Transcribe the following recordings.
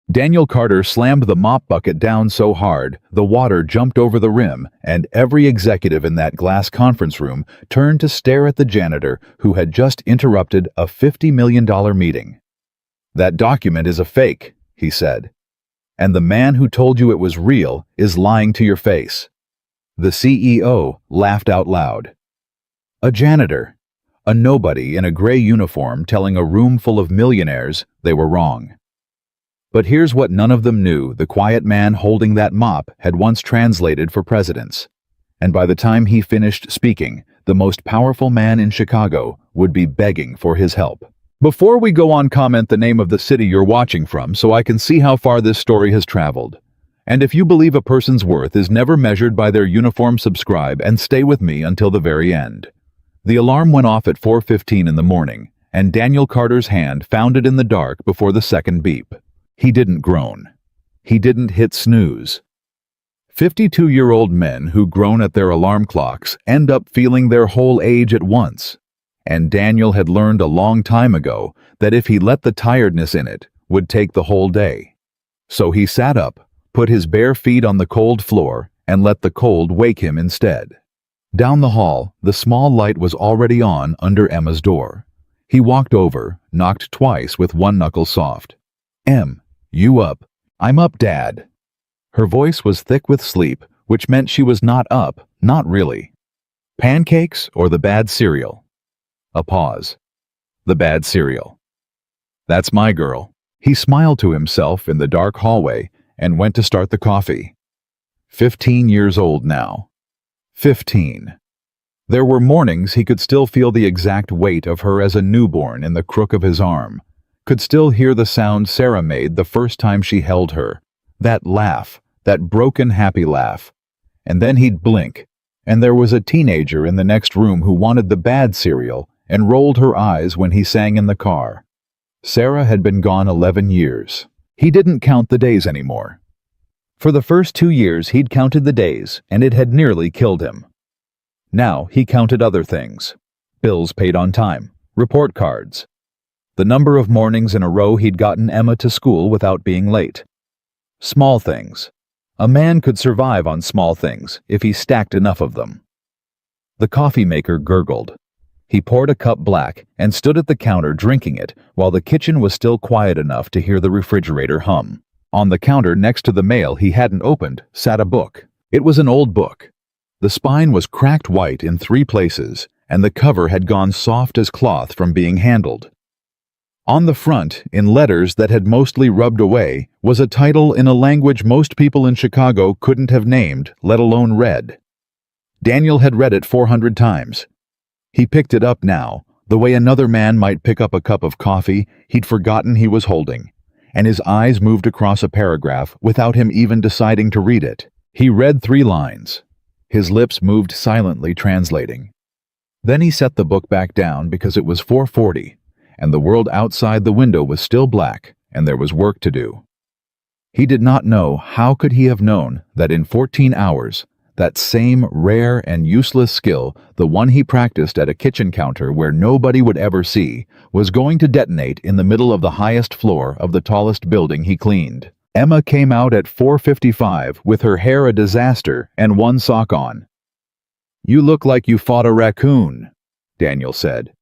Daniel Carter slammed the mop bucket down so hard, the water jumped over the rim, and every executive in that glass conference room turned to stare at the janitor who had just interrupted a $50 million meeting. "That document is a fake," he said. "And the man who told you it was real is lying to your face." The CEO laughed out loud. A janitor, a nobody in a gray uniform telling a room full of millionaires they were wrong. But here's what none of them knew: the quiet man holding that mop had once translated for presidents. And by the time he finished speaking, the most powerful man in Chicago would be begging for his help. Before we go on, comment the name of the city you're watching from so I can see how far this story has traveled. And if you believe a person's worth is never measured by their uniform, subscribe and stay with me until the very end. The alarm went off at 4:15 in the morning, and Daniel Carter's hand found it in the dark before the second beep. He didn't groan. He didn't hit snooze. 52-year-old men who groan at their alarm clocks end up feeling their whole age at once. And Daniel had learned a long time ago that if he let the tiredness in it, would take the whole day. So he sat up, put his bare feet on the cold floor, and let the cold wake him instead. Down the hall, the small light was already on under Emma's door. He walked over, knocked twice with one knuckle soft. "Em, you up?" "I'm up, Dad." Her voice was thick with sleep, which meant she was not up, not really. "Pancakes or the bad cereal?" A pause. "The bad cereal." "That's my girl." He smiled to himself in the dark hallway and went to start the coffee. 15 years old now. 15. There were mornings he could still feel the exact weight of her as a newborn in the crook of his arm. Could still hear the sound Sarah made the first time she held her. That laugh, that broken happy laugh. And then he'd blink, and there was a teenager in the next room who wanted the bad cereal and rolled her eyes when he sang in the car. Sarah had been gone 11 years. He didn't count the days anymore. For the first 2 years he'd counted the days, and it had nearly killed him. Now he counted other things. Bills paid on time, report cards. The number of mornings in a row he'd gotten Emma to school without being late. Small things. A man could survive on small things if he stacked enough of them. The coffee maker gurgled. He poured a cup black and stood at the counter drinking it while the kitchen was still quiet enough to hear the refrigerator hum. On the counter next to the mail he hadn't opened sat a book. It was an old book. The spine was cracked white in 3 places, and the cover had gone soft as cloth from being handled. On the front, in letters that had mostly rubbed away, was a title in a language most people in Chicago couldn't have named, let alone read. Daniel had read it 400 times. He picked it up now, the way another man might pick up a cup of coffee he'd forgotten he was holding, and his eyes moved across a paragraph without him even deciding to read it. He read 3 lines. His lips moved silently, translating. Then he set the book back down because it was 4:40. And the world outside the window was still black, and there was work to do. He did not know, how could he have known, that in 14 hours, that same rare and useless skill, the one he practiced at a kitchen counter where nobody would ever see, was going to detonate in the middle of the highest floor of the tallest building he cleaned. Emma came out at 4:55 with her hair a disaster and one sock on. "You look like you fought a raccoon," Daniel said.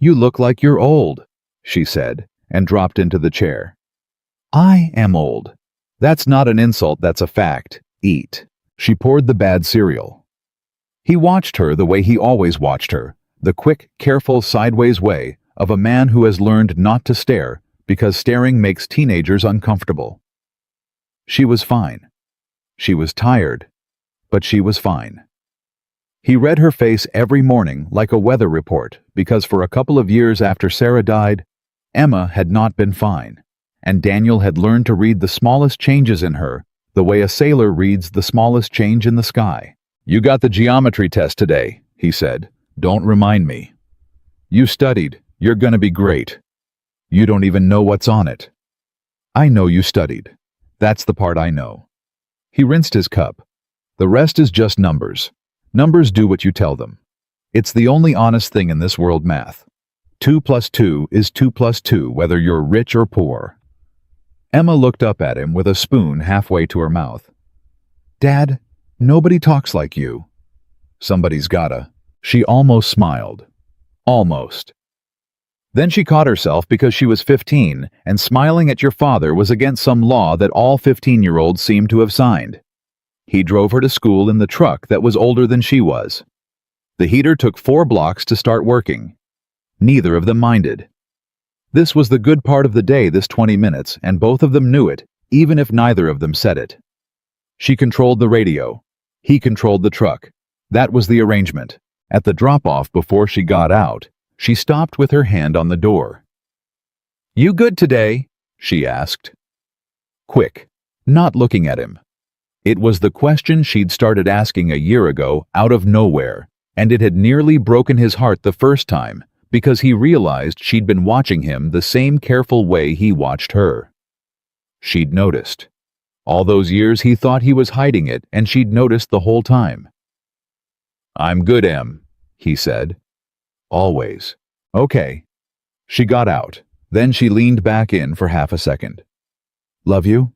"You look like you're old," she said, and dropped into the chair. "I am old." "That's not an insult, that's a fact. Eat." She poured the bad cereal. He watched her the way he always watched her, the quick, careful, sideways way of a man who has learned not to stare because staring makes teenagers uncomfortable. She was fine. She was tired, but she was fine. He read her face every morning like a weather report because for a couple of years after Sarah died, Emma had not been fine, and Daniel had learned to read the smallest changes in her the way a sailor reads the smallest change in the sky. "You got the geometry test today," he said. "Don't remind me." "You studied. You're gonna be great." "You don't even know what's on it." "I know you studied. That's the part I know." He rinsed his cup. "The rest is just numbers. Numbers do what you tell them. It's the only honest thing in this world, math. 2 + 2 is 2 + 2 whether you're rich or poor." Emma looked up at him with a spoon halfway to her mouth. "Dad, nobody talks like you." "Somebody's gotta." She almost smiled. Almost. Then she caught herself because she was 15, and smiling at your father was against some law that all 15-year-olds seemed to have signed. He drove her to school in the truck that was older than she was. The heater took 4 blocks to start working. Neither of them minded. This was the good part of the day, this 20 minutes, and both of them knew it, even if neither of them said it. She controlled the radio. He controlled the truck. That was the arrangement. At the drop-off before she got out, she stopped with her hand on the door. "You good today?" she asked. Quick, not looking at him. It was the question she'd started asking a year ago out of nowhere, and it had nearly broken his heart the first time, because he realized she'd been watching him the same careful way he watched her. She'd noticed. All those years he thought he was hiding it, and she'd noticed the whole time. "I'm good, Em," he said. Always. "Okay." She got out. Then she leaned back in for half a second. "Love you?"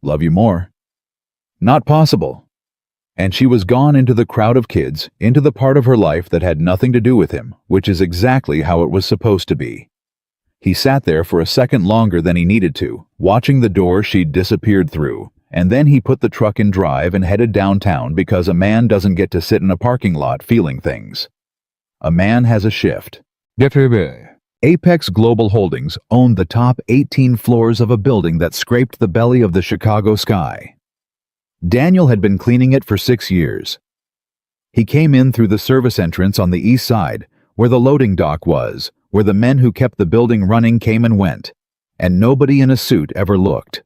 "Love you more." "Not possible." And she was gone into the crowd of kids, into the part of her life that had nothing to do with him, which is exactly how it was supposed to be. He sat there for a second longer than he needed to, watching the door she'd disappeared through, and then he put the truck in drive and headed downtown because a man doesn't get to sit in a parking lot feeling things. A man has a shift. Apex Global Holdings owned the top 18 floors of a building that scraped the belly of the Chicago sky. Daniel had been cleaning it for 6 years. He came in through the service entrance on the east side, where the loading dock was, where the men who kept the building running came and went, and nobody in a suit ever looked.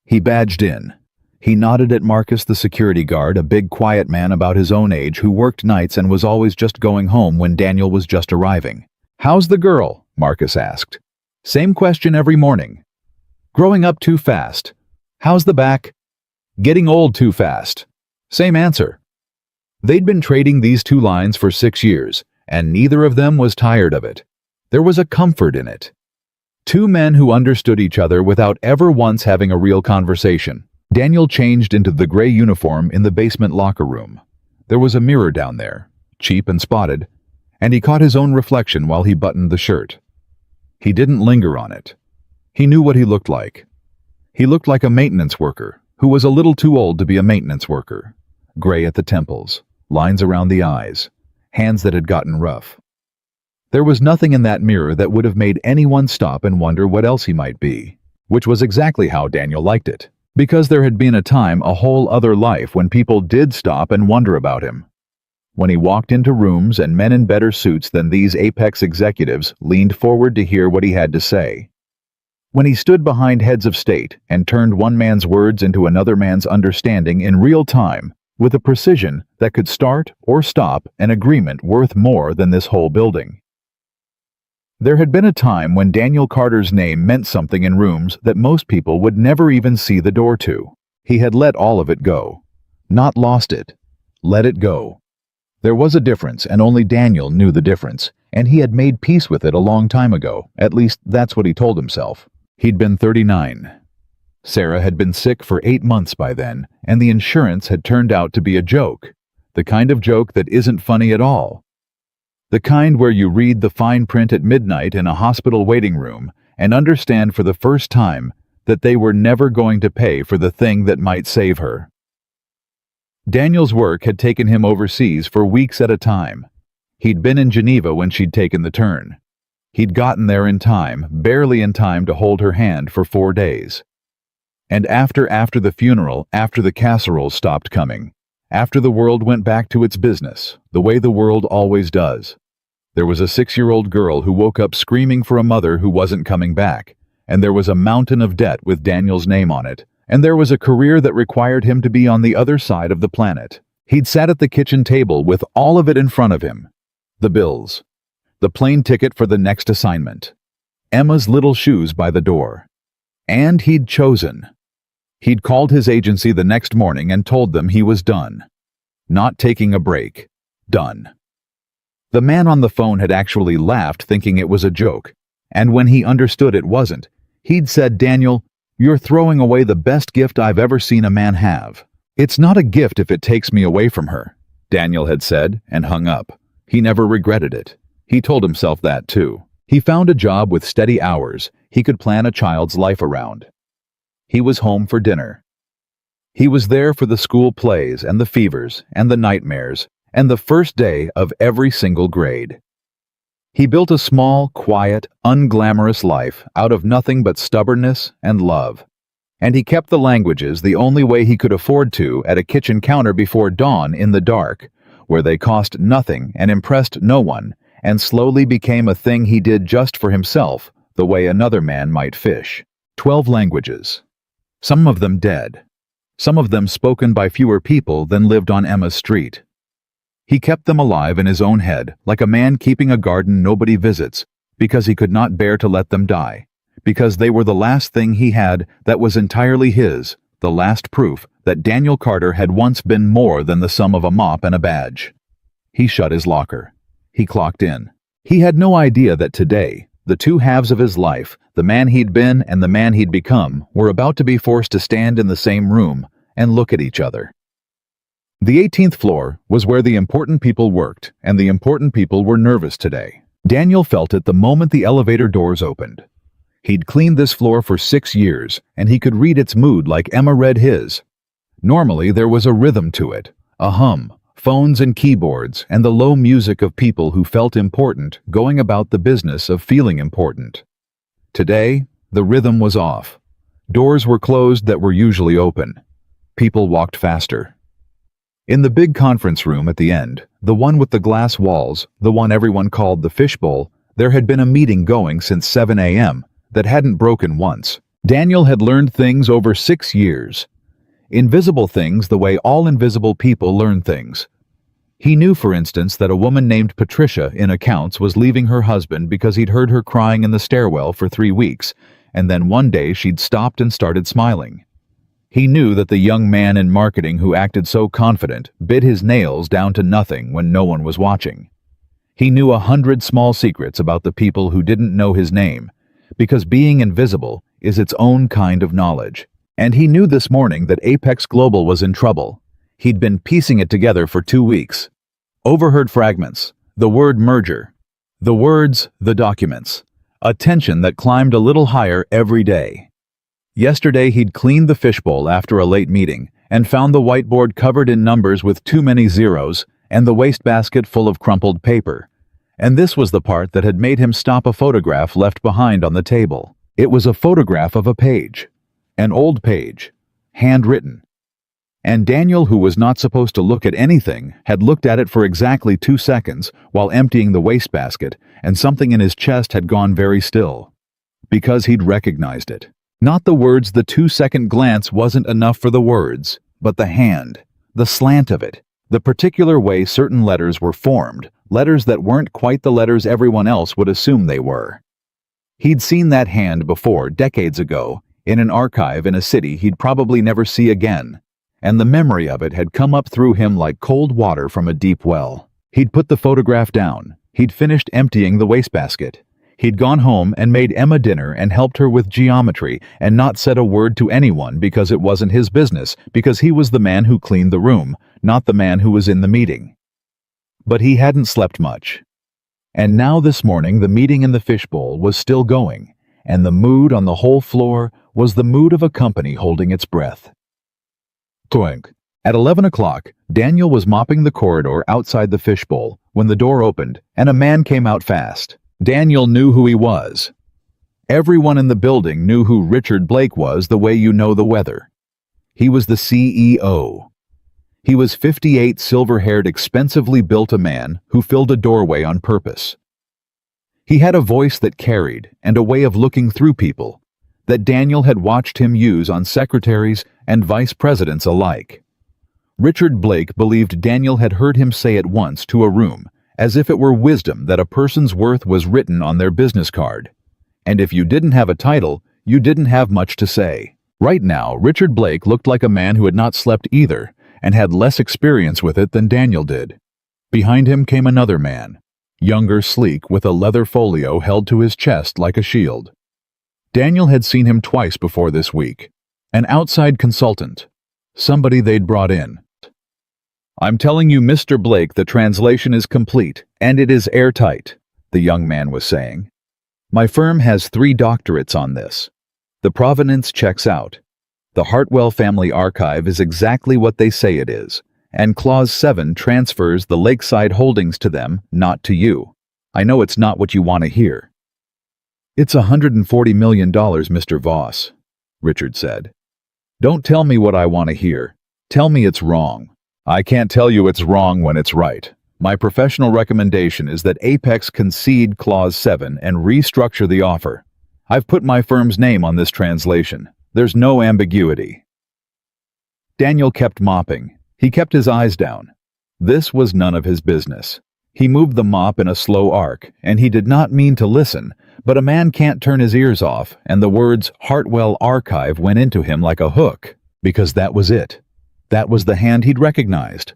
He badged in. He nodded at Marcus, the security guard, a big quiet man about his own age who worked nights and was always just going home when Daniel was just arriving. "How's the girl?" Marcus asked. Same question every morning. "Growing up too fast." "How's the back?" "Getting old too fast." Same answer. They'd been trading these 2 lines for 6 years, and neither of them was tired of it. There was a comfort in it. 2 men who understood each other without ever once having a real conversation. Daniel changed into the gray uniform in the basement locker room. There was a mirror down there, cheap and spotted, and he caught his own reflection while he buttoned the shirt. He didn't linger on it. He knew what he looked like. He looked like a maintenance worker who was a little too old to be a maintenance worker. Gray at the temples, lines around the eyes, hands that had gotten rough. There was nothing in that mirror that would have made anyone stop and wonder what else he might be, which was exactly how Daniel liked it. Because there had been a time, a whole other life, when people did stop and wonder about him. When he walked into rooms and men in better suits than these Apex executives leaned forward to hear what he had to say. When he stood behind heads of state and turned one man's words into another man's understanding in real time, with a precision that could start or stop an agreement worth more than this whole building. There had been a time when Daniel Carter's name meant something in rooms that most people would never even see the door to. He had let all of it go. Not lost it. Let it go. There was a difference, and only Daniel knew the difference, and he had made peace with it a long time ago. At least that's what he told himself. He'd been 39. Sarah had been sick for 8 months by then, and the insurance had turned out to be a joke. The kind of joke that isn't funny at all. The kind where you read the fine print at midnight in a hospital waiting room and understand for the first time that they were never going to pay for the thing that might save her. Daniel's work had taken him overseas for weeks at a time. He'd been in Geneva when she'd taken the turn. He'd gotten there in time, barely in time to hold her hand for 4 days. And after the funeral, after the casseroles stopped coming, after the world went back to its business, the way the world always does, there was a 6-year-old girl who woke up screaming for a mother who wasn't coming back, and there was a mountain of debt with Daniel's name on it, and there was a career that required him to be on the other side of the planet. He'd sat at the kitchen table with all of it in front of him. The bills. The plane ticket for the next assignment. Emma's little shoes by the door. And he'd chosen. He'd called his agency the next morning and told them he was done. Not taking a break. Done. The man on the phone had actually laughed, thinking it was a joke, and when he understood it wasn't, He'd said, "Daniel, you're throwing away the best gift I've ever seen a man have." "It's not a gift if it takes me away from her," Daniel had said, and hung up. He never regretted it. He told himself that too. He found a job with steady hours he could plan a child's life around. He was home for dinner. He was there for the school plays and the fevers and the nightmares and the first day of every single grade. He built a small, quiet, unglamorous life out of nothing but stubbornness and love. And he kept the languages the only way he could afford to at a kitchen counter before dawn in the dark, where they cost nothing and impressed no one, and slowly became a thing he did just for himself, the way another man might fish. 12 languages. Some of them dead. Some of them spoken by fewer people than lived on Emma's street. He kept them alive in his own head, like a man keeping a garden nobody visits, because he could not bear to let them die, because they were the last thing he had that was entirely his, the last proof that Daniel Carter had once been more than the sum of a mop and a badge. He shut his locker. He clocked in. He had no idea that today, the two halves of his life, the man he'd been and the man he'd become, were about to be forced to stand in the same room and look at each other. The 18th floor was where the important people worked, and the important people were nervous today. Daniel felt it the moment the elevator doors opened. He'd cleaned this floor for 6 years, and he could read its mood like Emma read his. Normally, there was a rhythm to it, a hum, phones and keyboards, and the low music of people who felt important going about the business of feeling important. Today, the rhythm was off. Doors were closed that were usually open. People walked faster. In the big conference room at the end, the one with the glass walls, the one everyone called the fishbowl, there had been a meeting going since 7 a.m. that hadn't broken once. Daniel had learned things over 6 years. Invisible things the way all invisible people learn things. He knew, for instance, that a woman named Patricia in accounts was leaving her husband because he'd heard her crying in the stairwell for 3 weeks, and then one day she'd stopped and started smiling. He knew that the young man in marketing who acted so confident bit his nails down to nothing when no one was watching. He knew 100 small secrets about the people who didn't know his name, because being invisible is its own kind of knowledge. And he knew this morning that Apex Global was in trouble. He'd been piecing it together for 2 weeks. Overheard fragments, the word merger, the words, the documents, a tension that climbed a little higher every day. Yesterday he'd cleaned the fishbowl after a late meeting and found the whiteboard covered in numbers with too many zeros and the wastebasket full of crumpled paper. And this was the part that had made him stop a photograph left behind on the table. It was a photograph of a page. An old page. Handwritten. And Daniel, who was not supposed to look at anything, had looked at it for exactly 2 seconds while emptying the wastebasket, and something in his chest had gone very still. Because he'd recognized it. Not the words. The 2-second glance wasn't enough for the words, but the hand, the slant of it, the particular way certain letters were formed, letters that weren't quite the letters everyone else would assume they were. He'd seen that hand before, decades ago, in an archive in a city he'd probably never see again, and the memory of it had come up through him like cold water from a deep well. He'd put the photograph down. He'd finished emptying the wastebasket. He'd gone home and made Emma dinner and helped her with geometry and not said a word to anyone because it wasn't his business, because he was the man who cleaned the room, not the man who was in the meeting. But he hadn't slept much. And now this morning the meeting in the fishbowl was still going, and the mood on the whole floor was the mood of a company holding its breath. Clink. At 11 o'clock, Daniel was mopping the corridor outside the fishbowl when the door opened and a man came out fast. Daniel knew who he was. Everyone in the building knew who Richard Blake was the way you know the weather. He was the CEO. He was 58, silver-haired, expensively built a man who filled a doorway on purpose. He had a voice that carried and a way of looking through people that Daniel had watched him use on secretaries and vice presidents alike. Richard Blake believed Daniel had heard him say it once to a room, as if it were wisdom that a person's worth was written on their business card. And if you didn't have a title, you didn't have much to say. Right now, Richard Blake looked like a man who had not slept either, and had less experience with it than Daniel did. Behind him came another man, younger, sleek, with a leather folio held to his chest like a shield. Daniel had seen him twice before this week. An outside consultant. Somebody they'd brought in. "I'm telling you, Mr. Blake, the translation is complete, and it is airtight," the young man was saying. "My firm has 3 doctorates on this. The provenance checks out. The Hartwell family archive is exactly what they say it is, and Clause 7 transfers the Lakeside holdings to them, not to you. I know it's not what you want to hear." "It's $140 million, Mr. Voss," Richard said. "Don't tell me what I want to hear. Tell me it's wrong." "I can't tell you it's wrong when it's right. My professional recommendation is that Apex concede Clause 7 and restructure the offer. I've put my firm's name on this translation. There's no ambiguity." Daniel kept mopping. He kept his eyes down. This was none of his business. He moved the mop in a slow arc, and he did not mean to listen, but a man can't turn his ears off, and the words Hartwell Archive went into him like a hook, because that was it. That was the hand he'd recognized.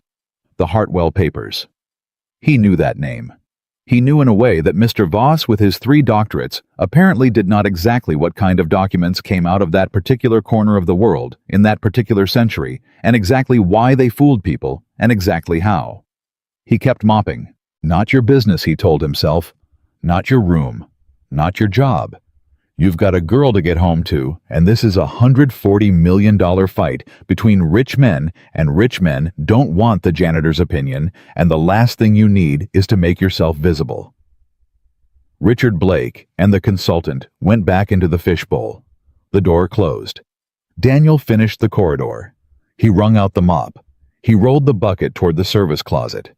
The Hartwell Papers. He knew that name. He knew in a way that Mr. Voss, with his 3 doctorates, apparently did not exactly what kind of documents came out of that particular corner of the world, in that particular century, and exactly why they fooled people, and exactly how. He kept mopping. Not your business, he told himself. Not your room. Not your job. You've got a girl to get home to, and this is a $140 million fight between rich men, and rich men don't want the janitor's opinion, and the last thing you need is to make yourself visible. Richard Blake and the consultant went back into the fishbowl. The door closed. Daniel finished the corridor. He wrung out the mop. He rolled the bucket toward the service closet.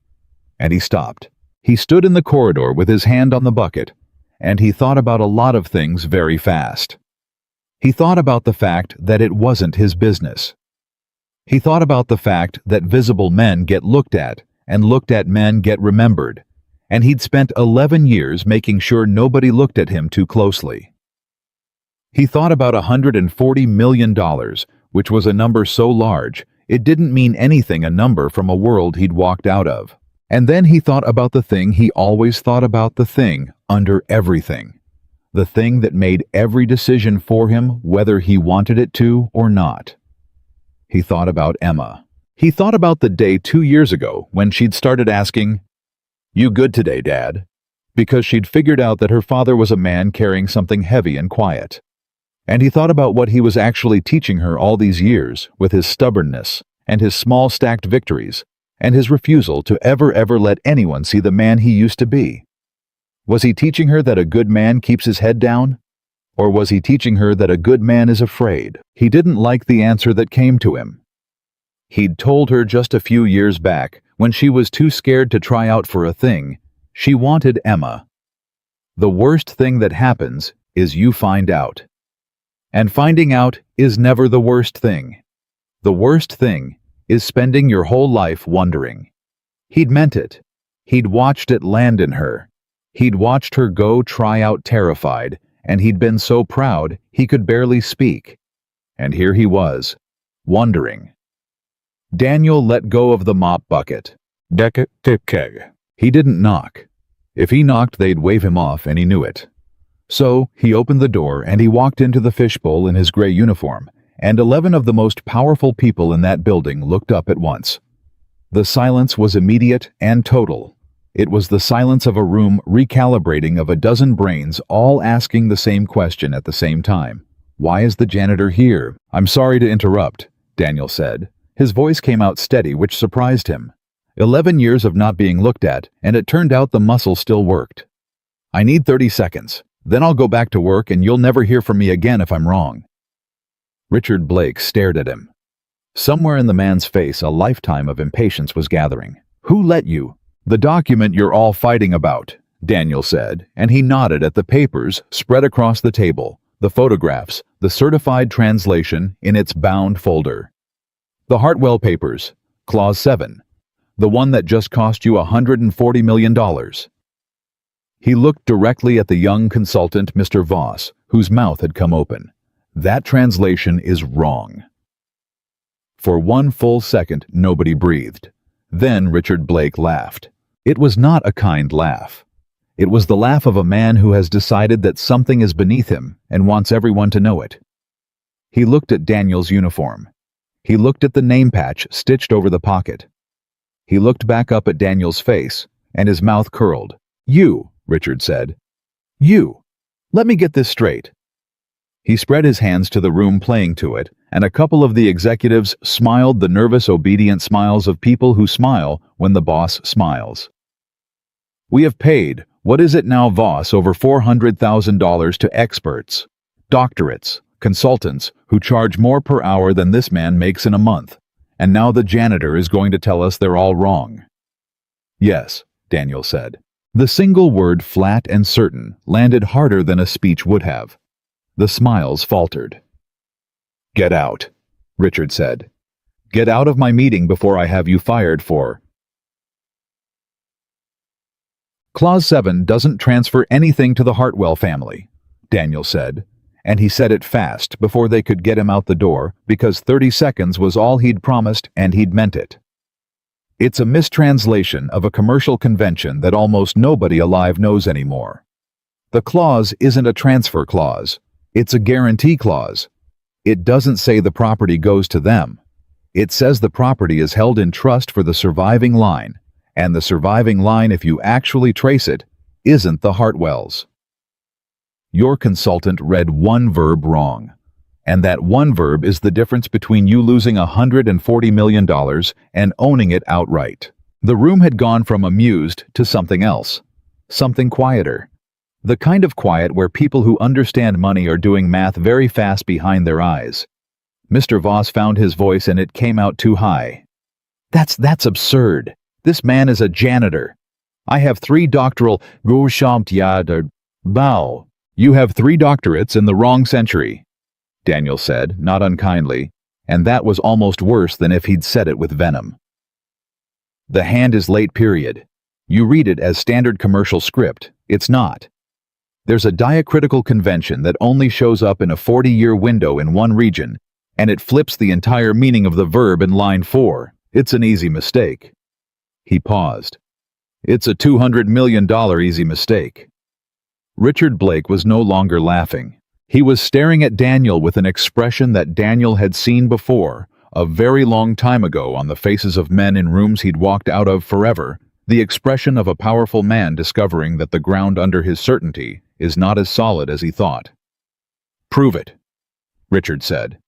And he stopped. He stood in the corridor with his hand on the bucket, and he thought about a lot of things very fast. He thought about the fact that it wasn't his business. He thought about the fact that visible men get looked at, and looked at men get remembered, and he'd spent 11 years making sure nobody looked at him too closely. He thought about $140 million, which was a number so large, it didn't mean anything, a number from a world he'd walked out of. And then he thought about the thing he always thought about, the thing under everything. The thing that made every decision for him, whether he wanted it to or not. He thought about Emma. He thought about the day 2 years ago when she'd started asking, "You good today, Dad?" Because she'd figured out that her father was a man carrying something heavy and quiet. And he thought about what he was actually teaching her all these years with his stubbornness and his small stacked victories, and his refusal to ever let anyone see the man he used to be. Was he teaching her that a good man keeps his head down? Or was he teaching her that a good man is afraid? He didn't like the answer that came to him. He'd told her just a few years back, when she was too scared to try out for a thing, she wanted Emma. The worst thing that happens is you find out. And finding out is never the worst thing. The worst thing is spending your whole life wondering. He'd meant it. He'd watched it land in her. He'd watched her go try out terrified, and he'd been so proud he could barely speak. And here he was, wondering. Daniel let go of the mop bucket. He didn't knock. If he knocked, they'd wave him off, and he knew it. So he opened the door and he walked into the fishbowl in his gray uniform, and 11 of the most powerful people in that building looked up at once. The silence was immediate and total. It was the silence of a room recalibrating of a dozen brains all asking the same question at the same time. "Why is the janitor here?" "I'm sorry to interrupt," Daniel said. His voice came out steady, which surprised him. 11 years of not being looked at, and it turned out the muscle still worked. "I need 30 seconds. Then I'll go back to work and you'll never hear from me again if I'm wrong." Richard Blake stared at him. Somewhere in the man's face a lifetime of impatience was gathering. "Who let you?" "The document you're all fighting about," Daniel said, and he nodded at the papers spread across the table, the photographs, the certified translation in its bound folder. "The Hartwell Papers, Clause 7, the one that just cost you $140 million. He looked directly at the young consultant, Mr. Voss, whose mouth had come open. "That translation is wrong." For one full second, nobody breathed. Then Richard Blake laughed. It was not a kind laugh. It was the laugh of a man who has decided that something is beneath him and wants everyone to know it. He looked at Daniel's uniform. He looked at the name patch stitched over the pocket. He looked back up at Daniel's face, and his mouth curled. "You," Richard said. "You. Let me get this straight." He spread his hands to the room playing to it, and a couple of the executives smiled the nervous, obedient smiles of people who smile when the boss smiles. "We have paid, what is it now, Voss, over $400,000 to experts, doctorates, consultants who charge more per hour than this man makes in a month, and now the janitor is going to tell us they're all wrong." "Yes," Daniel said. The single word, flat and certain, landed harder than a speech would have. The smiles faltered. "Get out," Richard said. "Get out of my meeting before I have you fired for..." Clause 7 doesn't transfer anything to the Hartwell family, Daniel said, and he said it fast before they could get him out the door because 30 seconds was all he'd promised and he'd meant it. It's a mistranslation of a commercial convention that almost nobody alive knows anymore. The clause isn't a transfer clause. It's a guarantee clause. It doesn't say the property goes to them. It says the property is held in trust for the surviving line, and the surviving line, if you actually trace it, isn't the Hartwells. Your consultant read one verb wrong, and that one verb is the difference between you losing $140 million and owning it outright. The room had gone from amused to something else, something quieter. The kind of quiet where people who understand money are doing math very fast behind their eyes. Mr. Voss found his voice and it came out too high. That's absurd. This man is a janitor. I have 3 doctoral bow. You have 3 doctorates in the wrong century, Daniel said, not unkindly, and that was almost worse than if he'd said it with venom. The hand is late period. You read it as standard commercial script. It's not. There's a diacritical convention that only shows up in a 40-year window in one region, and it flips the entire meaning of the verb in line 4. It's an easy mistake. He paused. It's a $200 million easy mistake. Richard Blake was no longer laughing. He was staring at Daniel with an expression that Daniel had seen before, a very long time ago on the faces of men in rooms he'd walked out of forever, the expression of a powerful man discovering that the ground under his certainty is not as solid as he thought. "Prove it," Richard said.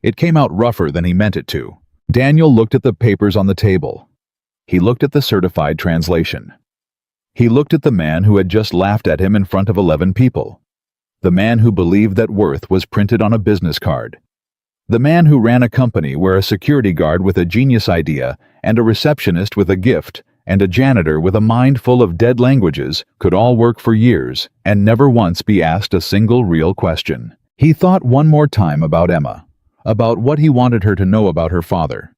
It came out rougher than he meant it to. Daniel looked at the papers on the table. He looked at the certified translation. He looked at the man who had just laughed at him in front of 11 people. The man who believed that worth was printed on a business card. The man who ran a company where a security guard with a genius idea and a receptionist with a gift and a janitor with a mind full of dead languages could all work for years and never once be asked a single real question. He thought one more time about Emma, about what he wanted her to know about her father.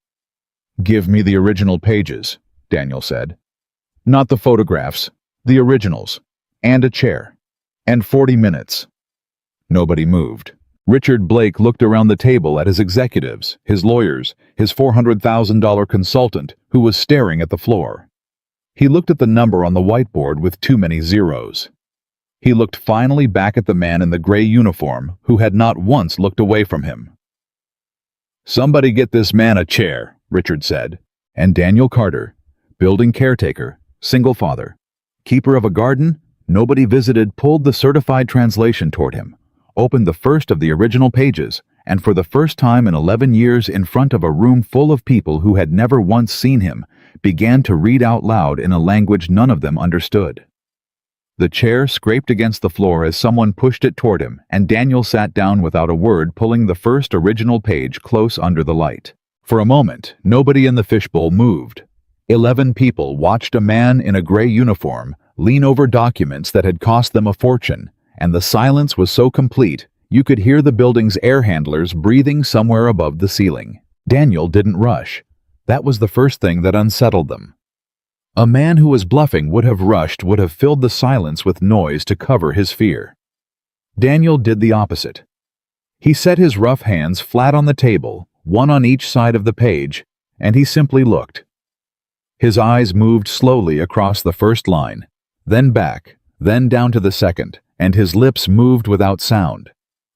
"Give me the original pages," Daniel said. "Not the photographs, the originals, and a chair, and 40 minutes. Nobody moved. Richard Blake looked around the table at his executives, his lawyers, his $400,000 consultant, who was staring at the floor. He looked at the number on the whiteboard with too many zeros. He looked finally back at the man in the gray uniform, who had not once looked away from him. "Somebody get this man a chair," Richard said, and Daniel Carter, building caretaker, single father, keeper of a garden nobody visited, pulled the certified translation toward him, opened the first of the original pages, and for the first time in 11 years in front of a room full of people who had never once seen him, began to read out loud in a language none of them understood. The chair scraped against the floor as someone pushed it toward him, and Daniel sat down without a word, pulling the first original page close under the light. For a moment, nobody in the fishbowl moved. 11 people watched a man in a gray uniform lean over documents that had cost them a fortune, and the silence was so complete you could hear the building's air handlers breathing somewhere above the ceiling. Daniel didn't rush. That was the first thing that unsettled them. A man who was bluffing would have rushed, would have filled the silence with noise to cover his fear. Daniel did the opposite. He set his rough hands flat on the table, one on each side of the page, and he simply looked. His eyes moved slowly across the first line, then back, then down to the second, and his lips moved without sound,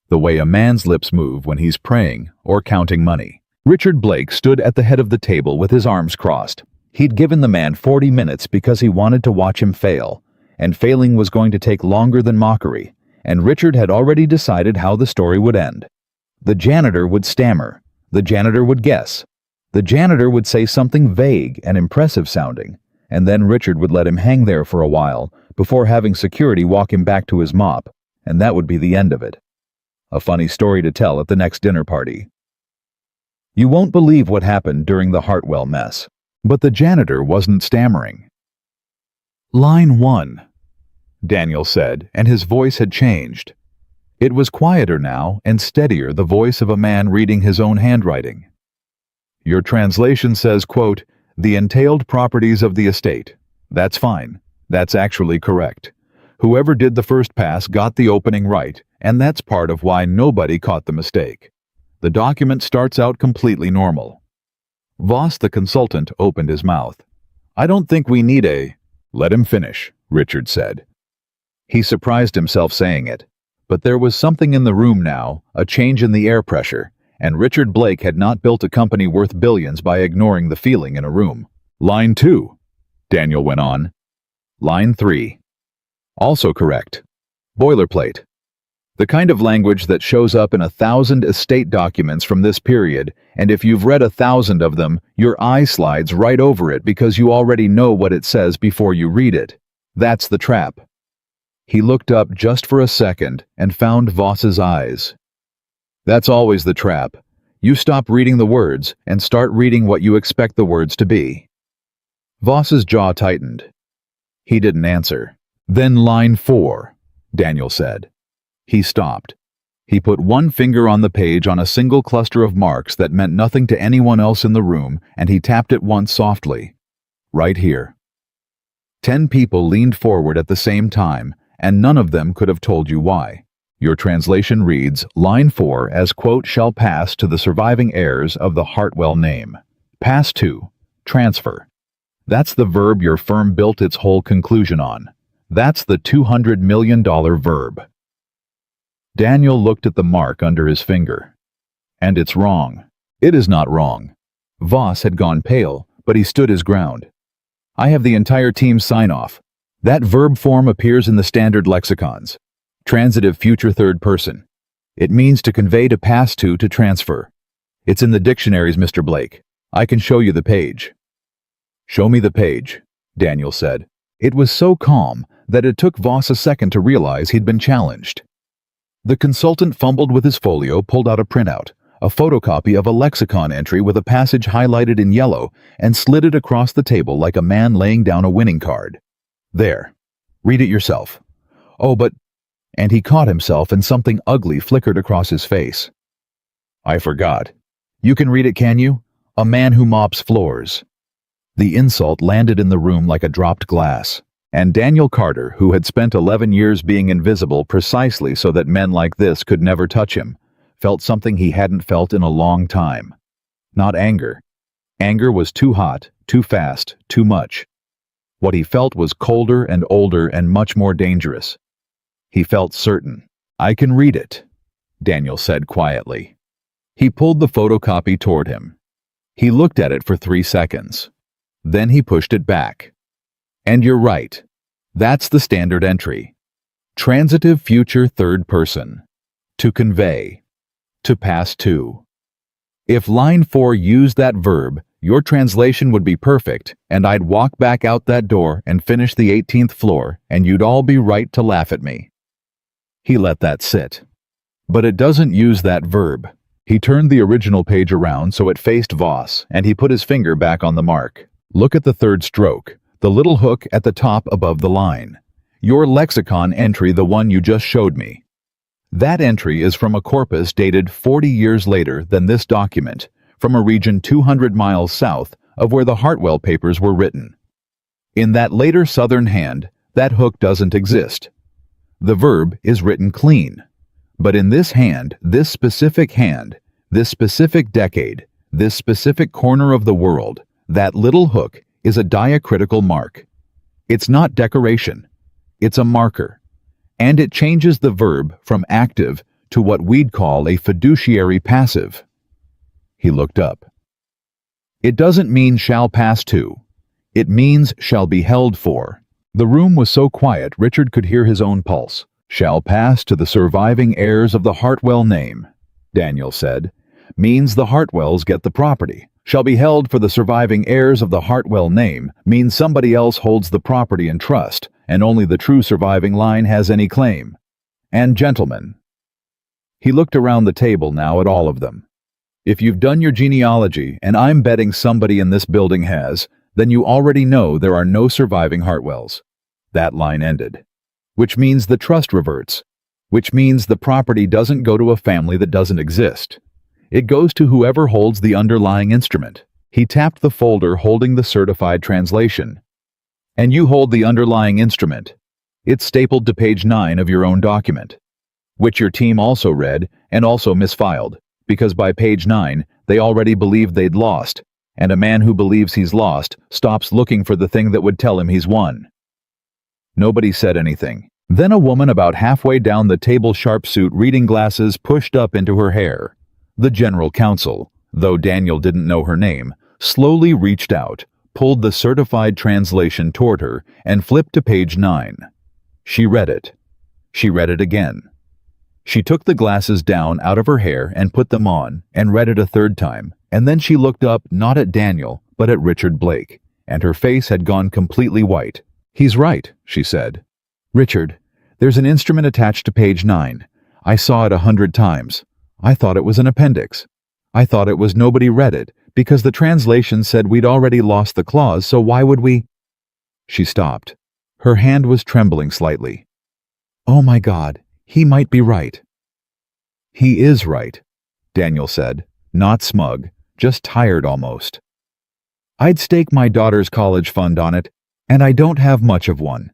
the way a man's lips move when he's praying or counting money. Richard Blake stood at the head of the table with his arms crossed. He'd given the man 40 minutes because he wanted to watch him fail, and failing was going to take longer than mockery, and Richard had already decided how the story would end. The janitor would stammer. The janitor would guess. The janitor would say something vague and impressive sounding, and then Richard would let him hang there for a while before having security walk him back to his mop, and that would be the end of it. A funny story to tell at the next dinner party. You won't believe what happened during the Hartwell mess, but the janitor wasn't stammering. "Line 1, Daniel said, and his voice had changed. It was quieter now and steadier, the voice of a man reading his own handwriting. "Your translation says, quote, the entailed properties of the estate. That's fine. That's actually correct. Whoever did the first pass got the opening right, and that's part of why nobody caught the mistake. The document starts out completely normal." Voss, the consultant, opened his mouth. "I don't think we need a—" "Let him finish," Richard said. He surprised himself saying it, but there was something in the room now, a change in the air pressure, and Richard Blake had not built a company worth billions by ignoring the feeling in a room. "Line 2, Daniel went on. "Line 3. Also correct. Boilerplate. The kind of language that shows up in 1,000 estate documents from this period, and if you've read 1,000 of them, your eye slides right over it because you already know what it says before you read it. That's the trap." He looked up just for a second and found Voss's eyes. "That's always the trap. You stop reading the words and start reading what you expect the words to be." Voss's jaw tightened. He didn't answer. "Then line 4, Daniel said. He stopped. He put one finger on the page on a single cluster of marks that meant nothing to anyone else in the room, and he tapped it once softly. "Right here." 10 people leaned forward at the same time, and none of them could have told you why. Your translation reads, line 4 as quote shall pass to the surviving heirs of the Hartwell name. Pass to, transfer. That's the verb your firm built its whole conclusion on. That's the $200 million verb. Daniel looked at the mark under his finger. "And it's wrong." "It is not wrong." Voss had gone pale, but he stood his ground. "I have the entire team's sign-off. That verb form appears in the standard lexicons. Transitive future third person. It means to convey, to pass to transfer. It's in the dictionaries, Mr. Blake. I can show you the page." "Show me the page," Daniel said. It was so calm that it took Voss a second to realize he'd been challenged. The consultant fumbled with his folio, pulled out a printout, a photocopy of a lexicon entry with a passage highlighted in yellow, and slid it across the table like a man laying down a winning card. "There. Read it yourself." "Oh, but—" And he caught himself and something ugly flickered across his face. "I forgot. You can read it, can you? A man who mops floors." The insult landed in the room like a dropped glass, and Daniel Carter, who had spent 11 years being invisible precisely so that men like this could never touch him, felt something he hadn't felt in a long time. Not anger. Anger was too hot, too fast, too much. What he felt was colder and older and much more dangerous. He felt certain. "I can read it," Daniel said quietly. He pulled the photocopy toward him. He looked at it for 3 seconds. Then he pushed it back. "And you're right. That's the standard entry. Transitive future third person. To convey. To pass to. If line 4 used that verb, your translation would be perfect, and I'd walk back out that door and finish the 18th floor, and you'd all be right to laugh at me." He let that sit. "But it doesn't use that verb." He turned the original page around so it faced Voss, and he put his finger back on the mark. "Look at the third stroke, the little hook at the top above the line. Your lexicon entry, the one you just showed me. That entry is from a corpus dated 40 years later than this document, from a region 200 miles south of where the Hartwell papers were written. In that later southern hand, that hook doesn't exist. The verb is written clean. But in this hand, this specific decade, this specific corner of the world, that little hook is a diacritical mark. It's not decoration. It's a marker. And it changes the verb from active to what we'd call a fiduciary passive. He looked up. It doesn't mean shall pass to. It means shall be held for. The room was so quiet Richard could hear his own pulse. Shall pass to the surviving heirs of the Hartwell name, Daniel said. Means the Hartwells get the property. Shall be held for the surviving heirs of the Hartwell name means somebody else holds the property in trust, and only the true surviving line has any claim. And gentlemen. He looked around the table now at all of them. If you've done your genealogy, and I'm betting somebody in this building has, then you already know there are no surviving Hartwells. That line ended. Which means the trust reverts. Which means the property doesn't go to a family that doesn't exist. It goes to whoever holds the underlying instrument. He tapped the folder holding the certified translation. And you hold the underlying instrument. It's stapled to page 9 of your own document, which your team also read and also misfiled, because by page 9, they already believed they'd lost, and a man who believes he's lost stops looking for the thing that would tell him he's won. Nobody said anything. Then a woman about halfway down the table, sharp suit, reading glasses pushed up into her hair. The general counsel, though Daniel didn't know her name, slowly reached out, pulled the certified translation toward her, and flipped to page 9. She read it. She read it again. She took the glasses down out of her hair and put them on, and read it a third time, and then she looked up not at Daniel, but at Richard Blake, and her face had gone completely white. He's right, she said. Richard, there's an instrument attached to page 9. I saw it 100 times. I thought it was an appendix. I thought it was nobody read it, because the translation said we'd already lost the clause, so why would we? She stopped. Her hand was trembling slightly. Oh my God, he might be right. He is right, Daniel said, not smug, just tired almost. I'd stake my daughter's college fund on it, and I don't have much of one.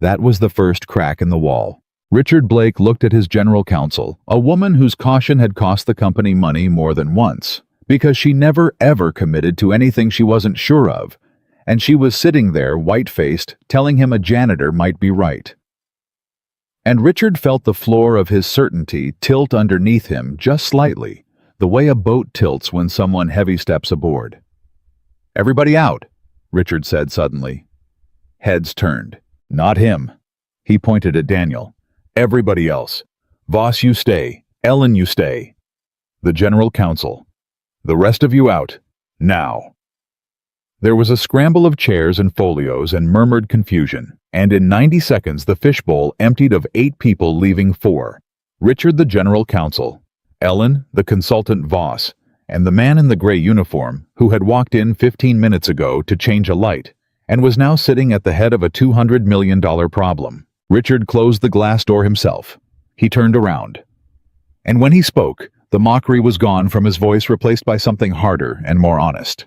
That was the first crack in the wall. Richard Blake looked at his general counsel, a woman whose caution had cost the company money more than once, because she never ever committed to anything she wasn't sure of, and she was sitting there white-faced, telling him a janitor might be right. And Richard felt the floor of his certainty tilt underneath him just slightly, the way a boat tilts when someone heavy steps aboard. Everybody out, Richard said suddenly. Heads turned. Not him. He pointed at Daniel. Everybody else. Voss, you stay. Ellen, you stay. The general counsel. The rest of you out. Now. There was a scramble of chairs and folios and murmured confusion, and in 90 seconds the fishbowl emptied of 8 people, leaving 4. Richard, the general counsel, Ellen, the consultant Voss, and the man in the gray uniform who had walked in 15 minutes ago to change a light and was now sitting at the head of a $200 million problem. Richard closed the glass door himself. He turned around. And when he spoke, the mockery was gone from his voice, replaced by something harder and more honest.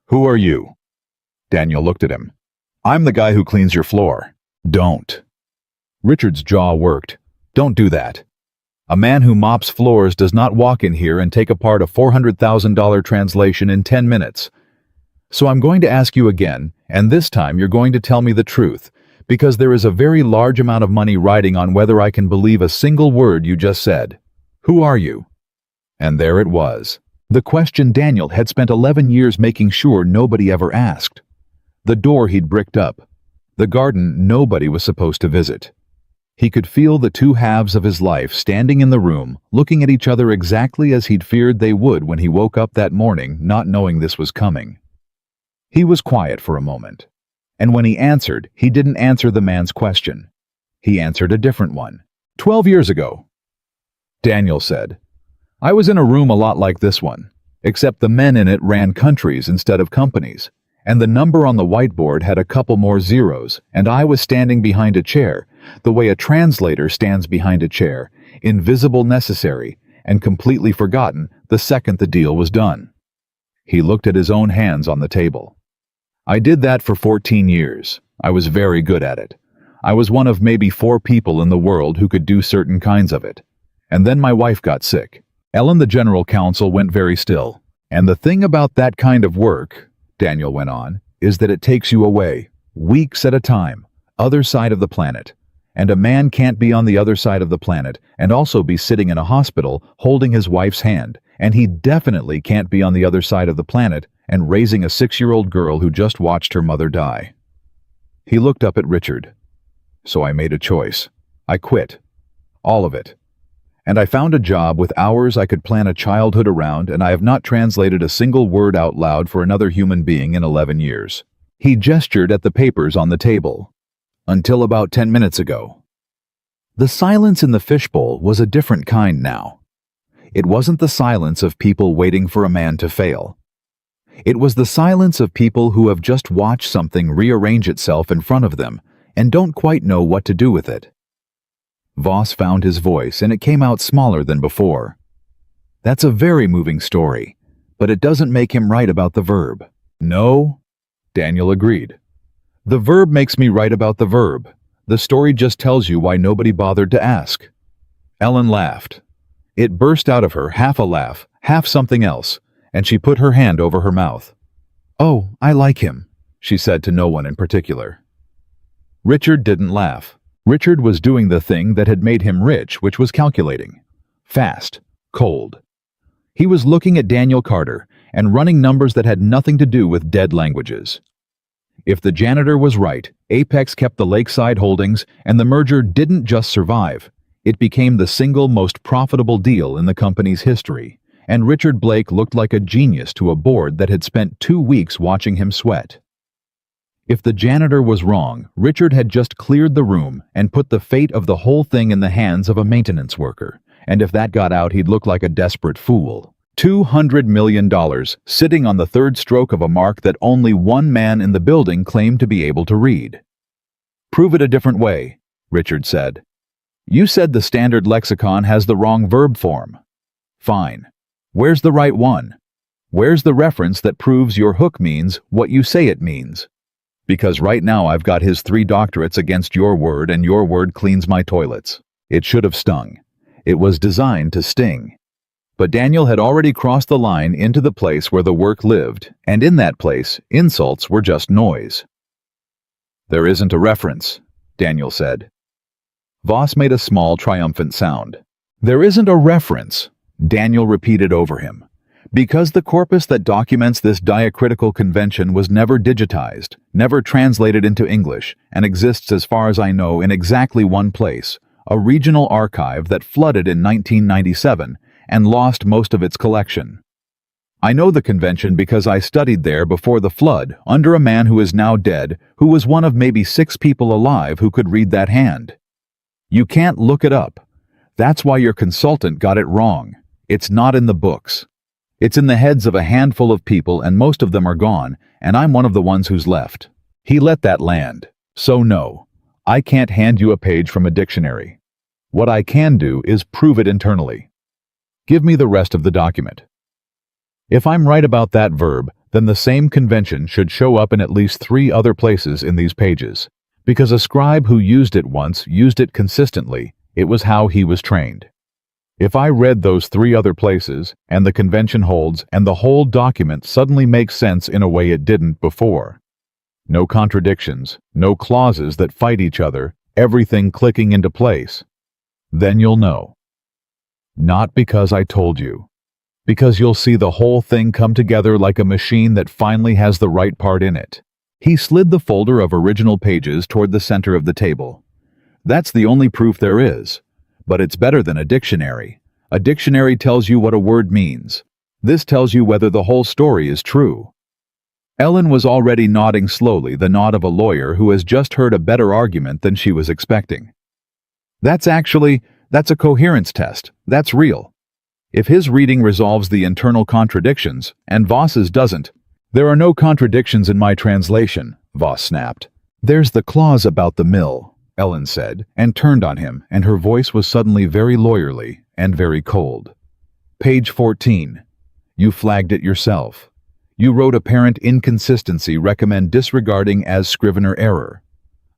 Who are you? Daniel looked at him. I'm the guy who cleans your floor. Don't. Richard's jaw worked. Don't do that. A man who mops floors does not walk in here and take apart a $400,000 translation in 10 minutes. So I'm going to ask you again, and this time you're going to tell me the truth, because there is a very large amount of money riding on whether I can believe a single word you just said. Who are you? And there it was. The question Daniel had spent 11 years making sure nobody ever asked. The door he'd bricked up. The garden nobody was supposed to visit. He could feel the two halves of his life standing in the room, looking at each other exactly as he'd feared they would when he woke up that morning, not knowing this was coming. He was quiet for a moment, and when he answered, he didn't answer the man's question. He answered a different one. 12 years ago, Daniel said. I was in a room a lot like this one, except the men in it ran countries instead of companies, and the number on the whiteboard had a couple more zeros, and I was standing behind a chair, the way a translator stands behind a chair, invisible, necessary, and completely forgotten the second the deal was done. He looked at his own hands on the table. I did that for 14 years. I was very good at it. I was one of maybe 4 people in the world who could do certain kinds of it. And then my wife got sick. Ellen, the general counsel, went very still. And the thing about that kind of work, Daniel went on, is that it takes you away, weeks at a time, Other side of the planet. And a man can't be on the other side of the planet and also be sitting in a hospital holding his wife's hand, and he definitely can't be on the other side of the planet and raising a 6-year-old girl who just watched her mother die. He looked up at Richard. So I made a choice. I quit. All of it. And I found a job with hours I could plan a childhood around, and I have not translated a single word out loud for another human being in 11 years. He gestured at the papers on the table. Until about 10 minutes ago. The silence in the fishbowl was a different kind now. It wasn't the silence of people waiting for a man to fail. It was the silence of people who have just watched something rearrange itself in front of them and don't quite know what to do with it. Voss found his voice, and it came out smaller than before. That's a very moving story, but it doesn't make him right about the verb. No, Daniel agreed. The verb makes me right about the verb. The story just tells you why nobody bothered to ask. Ellen laughed. It burst out of her, half a laugh, half something else, and she put her hand over her mouth. Oh, I like him, she said to no one in particular. Richard didn't laugh. Richard was doing the thing that had made him rich, which was calculating. Fast, cold. He was looking at Daniel Carter and running numbers that had nothing to do with dead languages. If the janitor was right, Apex kept the Lakeside holdings, and the merger didn't just survive. It became the single most profitable deal in the company's history, and Richard Blake looked like a genius to a board that had spent 2 weeks watching him sweat. If the janitor was wrong, Richard had just cleared the room and put the fate of the whole thing in the hands of a maintenance worker, and if that got out, he'd look like a desperate fool. $200 million, sitting on the third stroke of a mark that only one man in the building claimed to be able to read. Prove it a different way, Richard said. You said the standard lexicon has the wrong verb form. Fine. Where's the right one? Where's the reference that proves your hook means what you say it means? Because right now I've got his 3 doctorates against your word, and your word cleans my toilets. It should have stung. It was designed to sting. But Daniel had already crossed the line into the place where the work lived, and in that place, insults were just noise. There isn't a reference, Daniel said. Voss made a small, triumphant sound. There isn't a reference, Daniel repeated over him, because the corpus that documents this diacritical convention was never digitized, never translated into English, and exists as far as I know in exactly one place, a regional archive that flooded in 1997 and lost most of its collection. I know the convention because I studied there before the flood under a man who is now dead, who was one of maybe 6 people alive who could read that hand. You can't look it up. That's why your consultant got it wrong. It's not in the books. It's in the heads of a handful of people, and most of them are gone, and I'm one of the ones who's left. He let that land. So no, I can't hand you a page from a dictionary. What I can do is prove it internally. Give me the rest of the document. If I'm right about that verb, then the same convention should show up in at least 3 other places in these pages, because a scribe who used it once used it consistently. It was how he was trained. If I read those 3 other places, and the convention holds, and the whole document suddenly makes sense in a way it didn't before. No contradictions, no clauses that fight each other, everything clicking into place. Then you'll know. Not because I told you. Because you'll see the whole thing come together like a machine that finally has the right part in it. He slid the folder of original pages toward the center of the table. That's the only proof there is. But it's better than a dictionary. A dictionary tells you what a word means. This tells you whether the whole story is true. Ellen was already nodding slowly, the nod of a lawyer who has just heard a better argument than she was expecting. That's a coherence test. That's real. If his reading resolves the internal contradictions, and Voss's doesn't. There are no contradictions in my translation, Voss snapped. There's the clause about the mill, Ellen said, and turned on him, and her voice was suddenly very lawyerly and very cold. Page 14. You flagged it yourself. You wrote apparent inconsistency recommend disregarding as Scrivener error.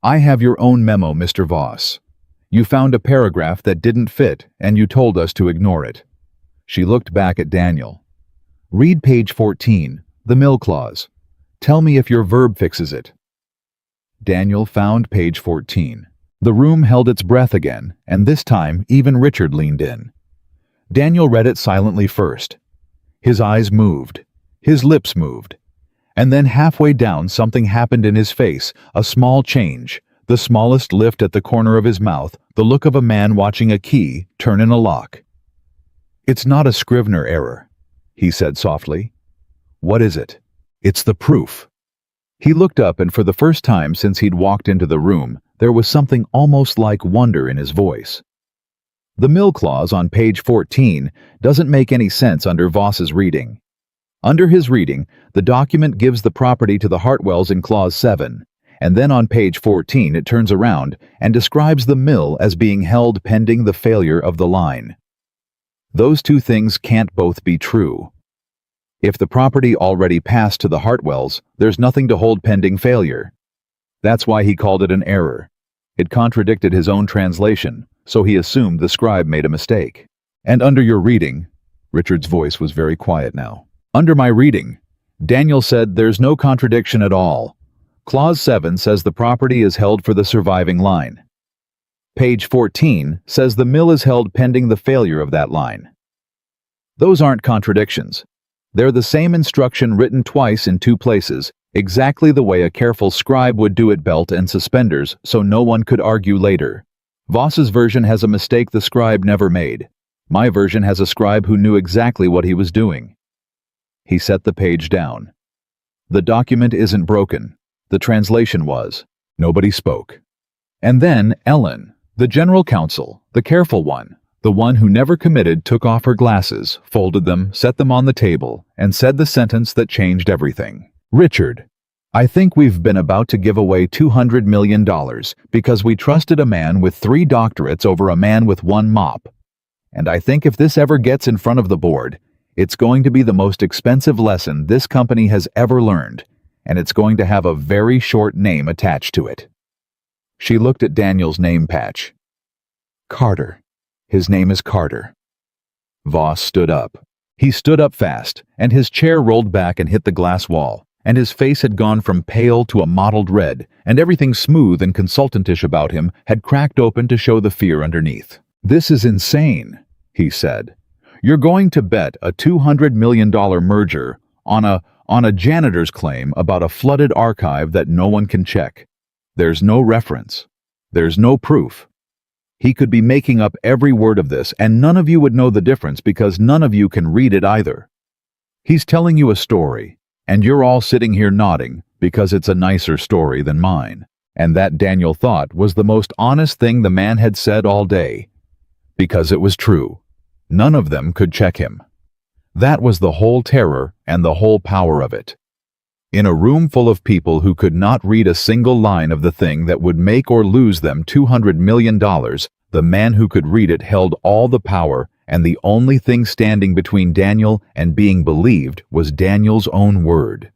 I have your own memo, Mr. Voss. You found a paragraph that didn't fit, and you told us to ignore it. She looked back at Daniel. Read page 14, the mill clause. Tell me if your verb fixes it. Daniel found page 14. The room held its breath again, and this time even Richard leaned in. Daniel read it silently first. His eyes moved. His lips moved. And then halfway down something happened in his face, a small change, the smallest lift at the corner of his mouth, the look of a man watching a key turn in a lock. "It's not a Scrivener error," he said softly. "What is it?" "It's the proof." He looked up, and for the first time since he'd walked into the room, there was something almost like wonder in his voice. The mill clause on page 14 doesn't make any sense under Voss's reading. Under his reading, the document gives the property to the Hartwells in clause 7, and then on page 14 it turns around and describes the mill as being held pending the failure of the line. Those two things can't both be true. If the property already passed to the Hartwells, there's nothing to hold pending failure. That's why he called it an error. It contradicted his own translation, so he assumed the scribe made a mistake. "And under your reading," Richard's voice was very quiet now, "under my reading, Daniel said there's no contradiction at all. Clause 7 says the property is held for the surviving line. Page 14 says the mill is held pending the failure of that line. Those aren't contradictions. They're the same instruction written twice in two places, exactly the way a careful scribe would do it, belt and suspenders, so no one could argue later. Voss's version has a mistake the scribe never made. My version has a scribe who knew exactly what he was doing." He set the page down. "The document isn't broken. The translation was." Nobody spoke. And then Ellen, the general counsel, the careful one, the one who never committed, took off her glasses, folded them, set them on the table, and said the sentence that changed everything. "Richard, I think we've been about to give away $200 million because we trusted a man with 3 doctorates over a man with 1 mop. And I think if this ever gets in front of the board, it's going to be the most expensive lesson this company has ever learned, and it's going to have a very short name attached to it." She looked at Daniel's name patch. "Carter. His name is Carter." Voss stood up. He stood up fast, and his chair rolled back and hit the glass wall, and his face had gone from pale to a mottled red, and everything smooth and consultantish about him had cracked open to show the fear underneath. "This is insane," he said. "You're going to bet a $200 million merger on a janitor's claim about a flooded archive that no one can check. There's no reference. There's no proof. He could be making up every word of this, and none of you would know the difference because none of you can read it either. He's telling you a story, and you're all sitting here nodding because it's a nicer story than mine." And that, Daniel thought, was the most honest thing the man had said all day. Because it was true. None of them could check him. That was the whole terror and the whole power of it. In a room full of people who could not read a single line of the thing that would make or lose them $200 million, the man who could read it held all the power, and the only thing standing between Daniel and being believed was Daniel's own word.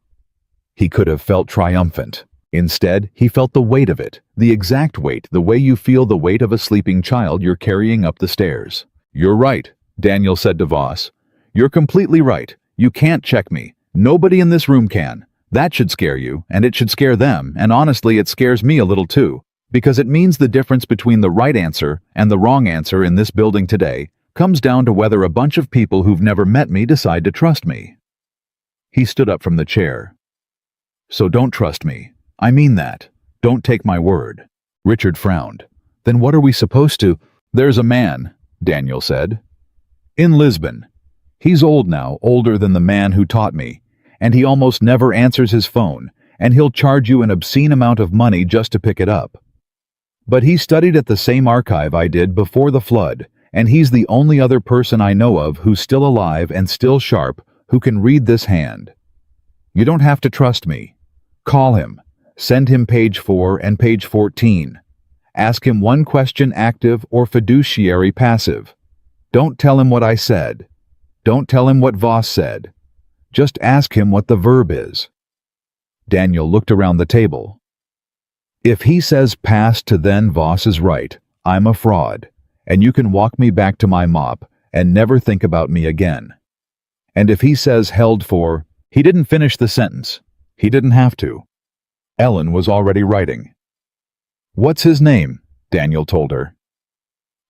He could have felt triumphant. Instead, he felt the weight of it, the exact weight, the way you feel the weight of a sleeping child you're carrying up the stairs. "You're right," Daniel said to Voss. "You're completely right. You can't check me. Nobody in this room can. That should scare you, and it should scare them, and honestly it scares me a little too, because it means the difference between the right answer and the wrong answer in this building today comes down to whether a bunch of people who've never met me decide to trust me." He stood up from the chair. "So don't trust me. I mean that. Don't take my word." Richard frowned. "Then what are we supposed to—" "There's a man," Daniel said, "in Lisbon. He's old now, older than the man who taught me, and he almost never answers his phone, and he'll charge you an obscene amount of money just to pick it up. But he studied at the same archive I did before the flood, and he's the only other person I know of who's still alive and still sharp who can read this hand. You don't have to trust me. Call him. Send him page 4 and page 14. Ask him one question, active or fiduciary passive. Don't tell him what I said. Don't tell him what Voss said. Just ask him what the verb is." Daniel looked around the table. "If he says past to then, Voss is right. I'm a fraud, and you can walk me back to my mop and never think about me again. And if he says held for—" He didn't finish the sentence. He didn't have to. Ellen was already writing. "What's his name?" Daniel told her.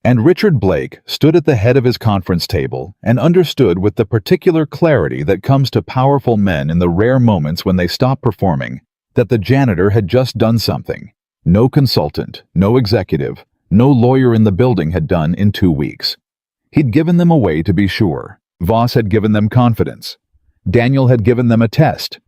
And Richard Blake stood at the head of his conference table and understood with the particular clarity that comes to powerful men in the rare moments when they stop performing that the janitor had just done something no consultant, no executive, no lawyer in the building had done in 2 weeks. He'd given them away to be sure. Voss had given them confidence. Daniel had given them a test.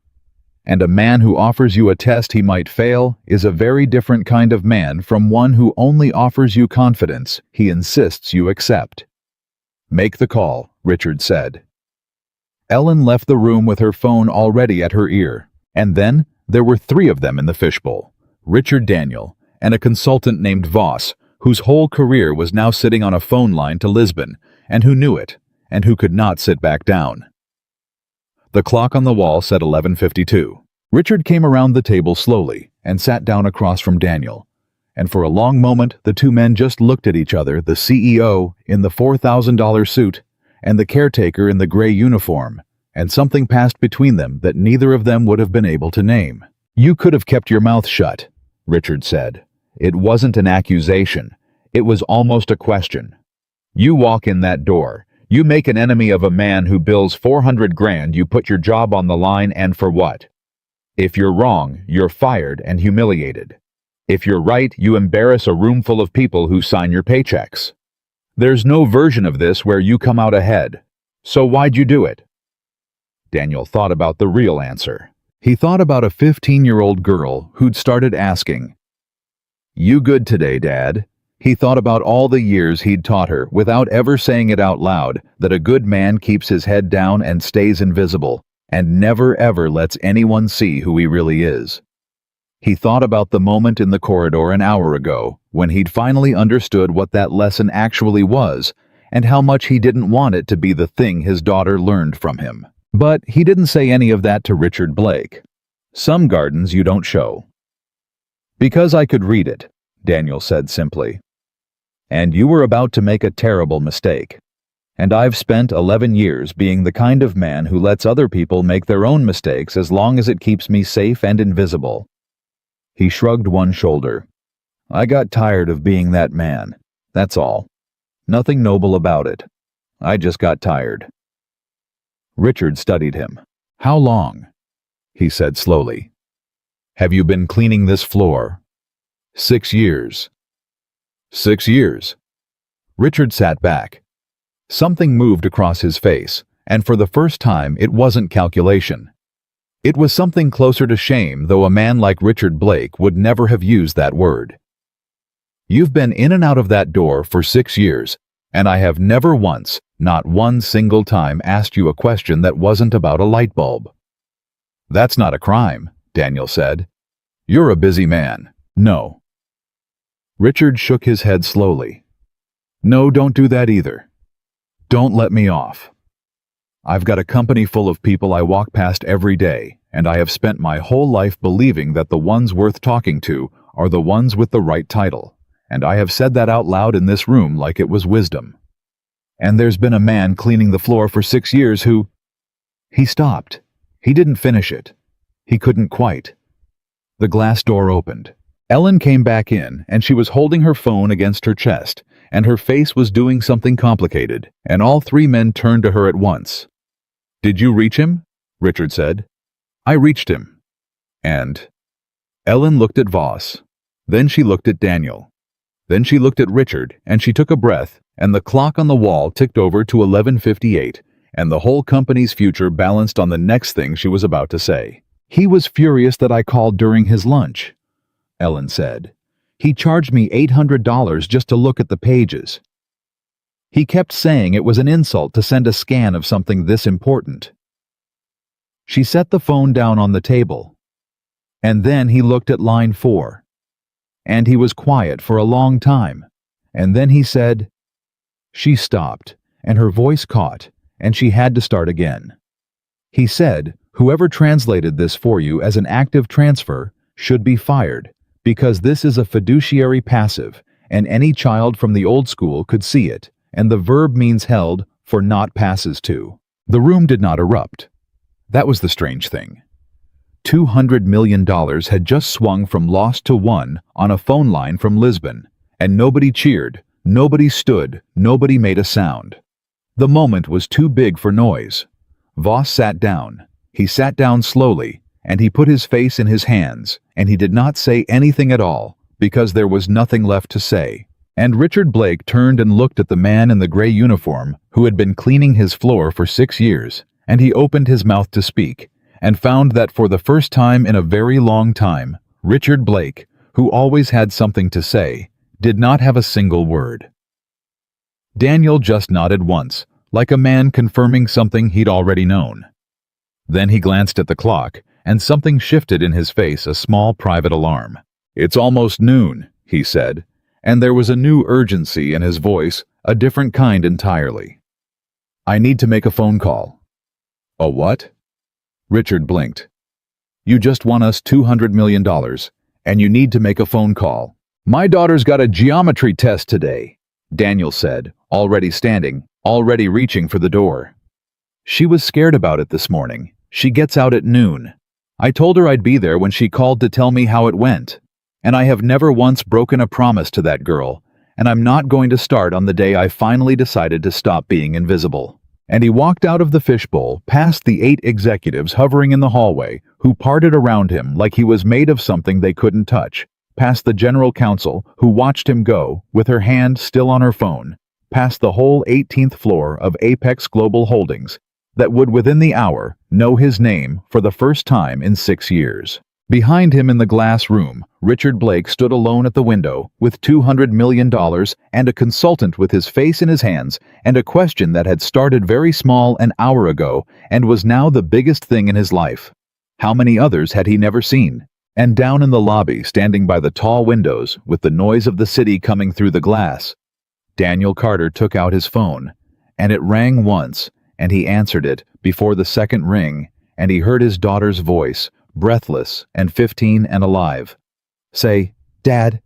And a man who offers you a test he might fail is a very different kind of man from one who only offers you confidence he insists you accept. "Make the call," Richard said. Ellen left the room with her phone already at her ear, and then there were 3 of them in the fishbowl: Richard, Daniel, and a consultant named Voss, whose whole career was now sitting on a phone line to Lisbon, and who knew it, and who could not sit back down. The clock on the wall said 11:52. Richard came around the table slowly and sat down across from Daniel, and for a long moment the 2 men just looked at each other, the CEO in the $4,000 suit and the caretaker in the gray uniform, and something passed between them that neither of them would have been able to name. "You could have kept your mouth shut," Richard said. It wasn't an accusation. It was almost a question. "You walk in that door. You make an enemy of a man who bills 400 grand, you put your job on the line, and for what? If you're wrong, you're fired and humiliated. If you're right, you embarrass a room full of people who sign your paychecks. There's no version of this where you come out ahead. So why'd you do it?" Daniel thought about the real answer. He thought about a 15-year-old girl who'd started asking, "You good today, Dad?" He thought about all the years he'd taught her, without ever saying it out loud, that a good man keeps his head down and stays invisible, and never ever lets anyone see who he really is. He thought about the moment in the corridor an hour ago, when he'd finally understood what that lesson actually was, and how much he didn't want it to be the thing his daughter learned from him. But he didn't say any of that to Richard Blake. Some gardens you don't show. "Because I could read it," Daniel said simply. "And you were about to make a terrible mistake. And I've spent 11 years being the kind of man who lets other people make their own mistakes as long as it keeps me safe and invisible." He shrugged one shoulder. "I got tired of being that man. That's all. Nothing noble about it. I just got tired." Richard studied him. "How long?" he said slowly. "Have you been cleaning this floor?" 6 years. 6 years. Richard sat back. Something moved across his face, and for the first time it wasn't calculation. It was something closer to shame, though a man like Richard Blake would never have used that word. "You've been in and out of that door for 6 years, and I have never once, not one single time, asked you a question that wasn't about a light bulb." "That's not a crime," Daniel said. "You're a busy man." "No." Richard shook his head slowly. "No, don't do that either. Don't let me off. I've got a company full of people I walk past every day, and I have spent my whole life believing that the ones worth talking to are the ones with the right title, and I have said that out loud in this room like it was wisdom. And there's been a man cleaning the floor for 6 years who—" He stopped. He didn't finish it. He couldn't quite. The glass door opened. Ellen came back in, and she was holding her phone against her chest, and her face was doing something complicated, and all 3 men turned to her at once. "Did you reach him?" Richard said. "I reached him." "And?" Ellen looked at Voss. Then she looked at Daniel. Then she looked at Richard, and she took a breath, and the clock on the wall ticked over to 11:58, and the whole company's future balanced on the next thing she was about to say. "He was furious that I called during his lunch," Ellen said. "He charged me $800 just to look at the pages. He kept saying it was an insult to send a scan of something this important." She set the phone down on the table. And then he looked at line 4. And he was quiet for a long time. And then he said— She stopped, and her voice caught, and she had to start again. He said, "Whoever translated this for you as an active transfer should be fired, because this is a fiduciary passive, and any child from the old school could see it, and the verb means held for not passes to." The room did not erupt. That was the strange thing. $200 million had just swung from lost to won on a phone line from Lisbon, and nobody cheered, nobody stood, nobody made a sound. The moment was too big for noise. Voss sat down. He sat down slowly, and he put his face in his hands, and he did not say anything at all, because there was nothing left to say. And Richard Blake turned and looked at the man in the gray uniform who had been cleaning his floor for 6 years, and he opened his mouth to speak, and found that for the first time in a very long time, Richard Blake, who always had something to say, did not have a single word. Daniel just nodded once, like a man confirming something he'd already known. Then he glanced at the clock, and something shifted in his face, a small private alarm. "It's almost noon," he said, and there was a new urgency in his voice, a different kind entirely. "I need to make a phone call." "A what?" Richard blinked. "You just won us $200 million, and you need to make a phone call." "My daughter's got a geometry test today," Daniel said, already standing, already reaching for the door. "She was scared about it this morning. She gets out at noon. I told her I'd be there when she called to tell me how it went. And I have never once broken a promise to that girl, and I'm not going to start on the day I finally decided to stop being invisible." And he walked out of the fishbowl, past the 8 executives hovering in the hallway, who parted around him like he was made of something they couldn't touch, past the general counsel, who watched him go, with her hand still on her phone, past the whole 18th floor of Apex Global Holdings, that would within the hour know his name for the first time in 6 years. Behind him in the glass room, Richard Blake stood alone at the window with $200 million and a consultant with his face in his hands and a question that had started very small an hour ago and was now the biggest thing in his life. How many others had he never seen? And down in the lobby, standing by the tall windows with the noise of the city coming through the glass, Daniel Carter took out his phone, and it rang once, and he answered it before the second ring, and he heard his daughter's voice, breathless and 15 and alive, say, Dad,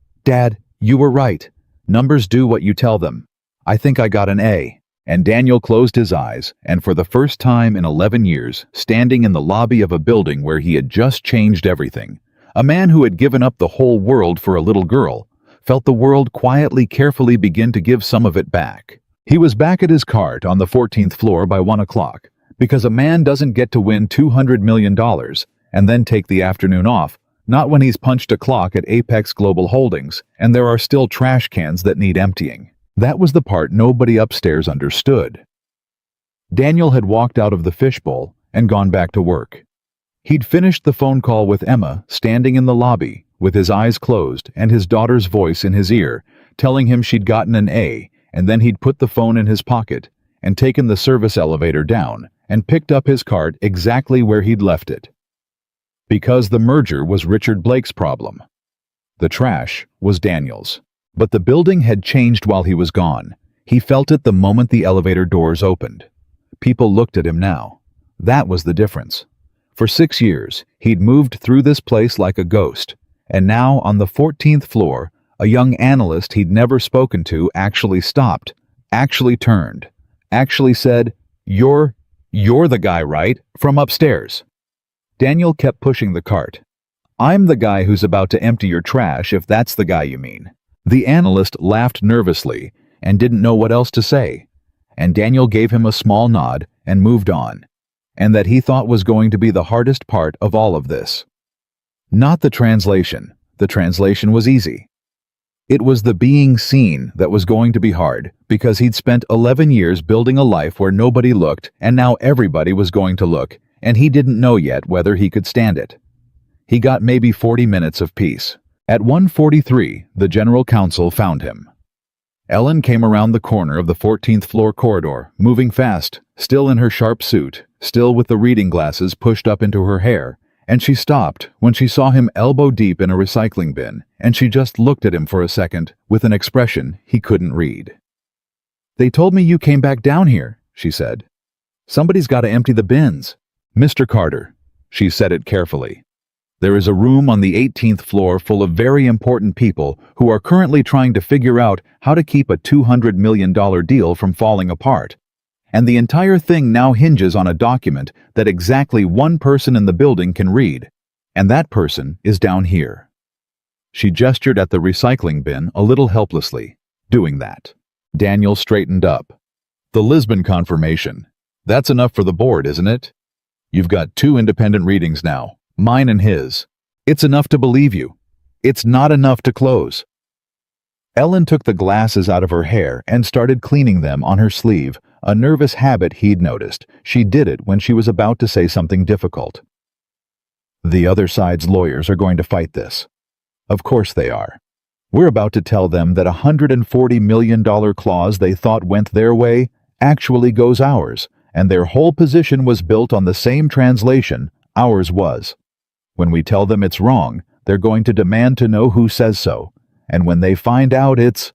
you were right. Numbers do what you tell them. I think I got an A." And Daniel closed his eyes, and for the first time in 11 years, standing in the lobby of a building where he had just changed everything, a man who had given up the whole world for a little girl, felt the world quietly, carefully begin to give some of it back. He was back at his cart on the 14th floor by 1 o'clock, because a man doesn't get to win $200 million and then take the afternoon off, not when he's punched a clock at Apex Global Holdings and there are still trash cans that need emptying. That was the part nobody upstairs understood. Daniel had walked out of the fishbowl and gone back to work. He'd finished the phone call with Emma, standing in the lobby, with his eyes closed and his daughter's voice in his ear, telling him she'd gotten an A, and then he'd put the phone in his pocket and taken the service elevator down and picked up his cart exactly where he'd left it. Because the merger was Richard Blake's problem. The trash was Daniel's. But the building had changed while he was gone. He felt it the moment the elevator doors opened. People looked at him now. That was the difference. For 6 years, he'd moved through this place like a ghost, and now on the 14th floor, a young analyst he'd never spoken to actually stopped, actually turned, actually said, You're the guy, right? From upstairs." Daniel kept pushing the cart. "I'm the guy who's about to empty your trash, if that's the guy you mean." The analyst laughed nervously and didn't know what else to say, and Daniel gave him a small nod and moved on, and that he thought was going to be the hardest part of all of this. Not the translation. The translation was easy. It was the being seen that was going to be hard, because he'd spent 11 years building a life where nobody looked, and now everybody was going to look, and he didn't know yet whether he could stand it. He got maybe 40 minutes of peace. At 1:43, the general counsel found him. Ellen came around the corner of the 14th floor corridor, moving fast, still in her sharp suit, still with the reading glasses pushed up into her hair, and she stopped when she saw him elbow deep in a recycling bin, and she just looked at him for a second with an expression he couldn't read. "They told me you came back down here," she said. "Somebody's got to empty the bins." "Mr. Carter," she said it carefully, "there is a room on the 18th floor full of very important people who are currently trying to figure out how to keep a $200 million deal from falling apart. And the entire thing now hinges on a document that exactly one person in the building can read, And that person is down here. She gestured at the recycling bin a little helplessly, doing that. Daniel straightened up. The Lisbon confirmation. That's enough for the board, isn't it? You've got 2 independent readings now, mine and his. It's enough to believe you. It's not enough to close. Ellen took the glasses out of her hair and started cleaning them on her sleeve, a nervous habit he'd noticed. She did it when she was about to say something difficult. The other side's lawyers are going to fight this. Of course they are. We're about to tell them that $140 million clause they thought went their way actually goes ours, and their whole position was built on the same translation ours was. When we tell them it's wrong, they're going to demand to know who says so, and when they find out it's...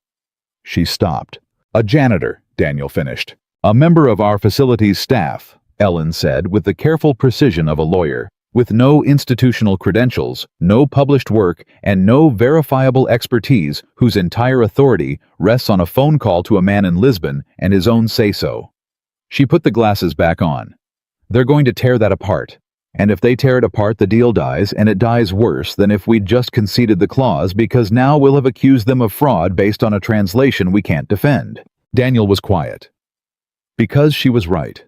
She stopped. A janitor, Daniel finished. A member of our facility's staff, Ellen said with the careful precision of a lawyer. With no institutional credentials, no published work, and no verifiable expertise, whose entire authority rests on a phone call to a man in Lisbon and his own say-so. She put the glasses back on. They're going to tear that apart. And if they tear it apart, the deal dies, and it dies worse than if we'd just conceded the clause, because now we'll have accused them of fraud based on a translation we can't defend. Daniel was quiet. Because she was right.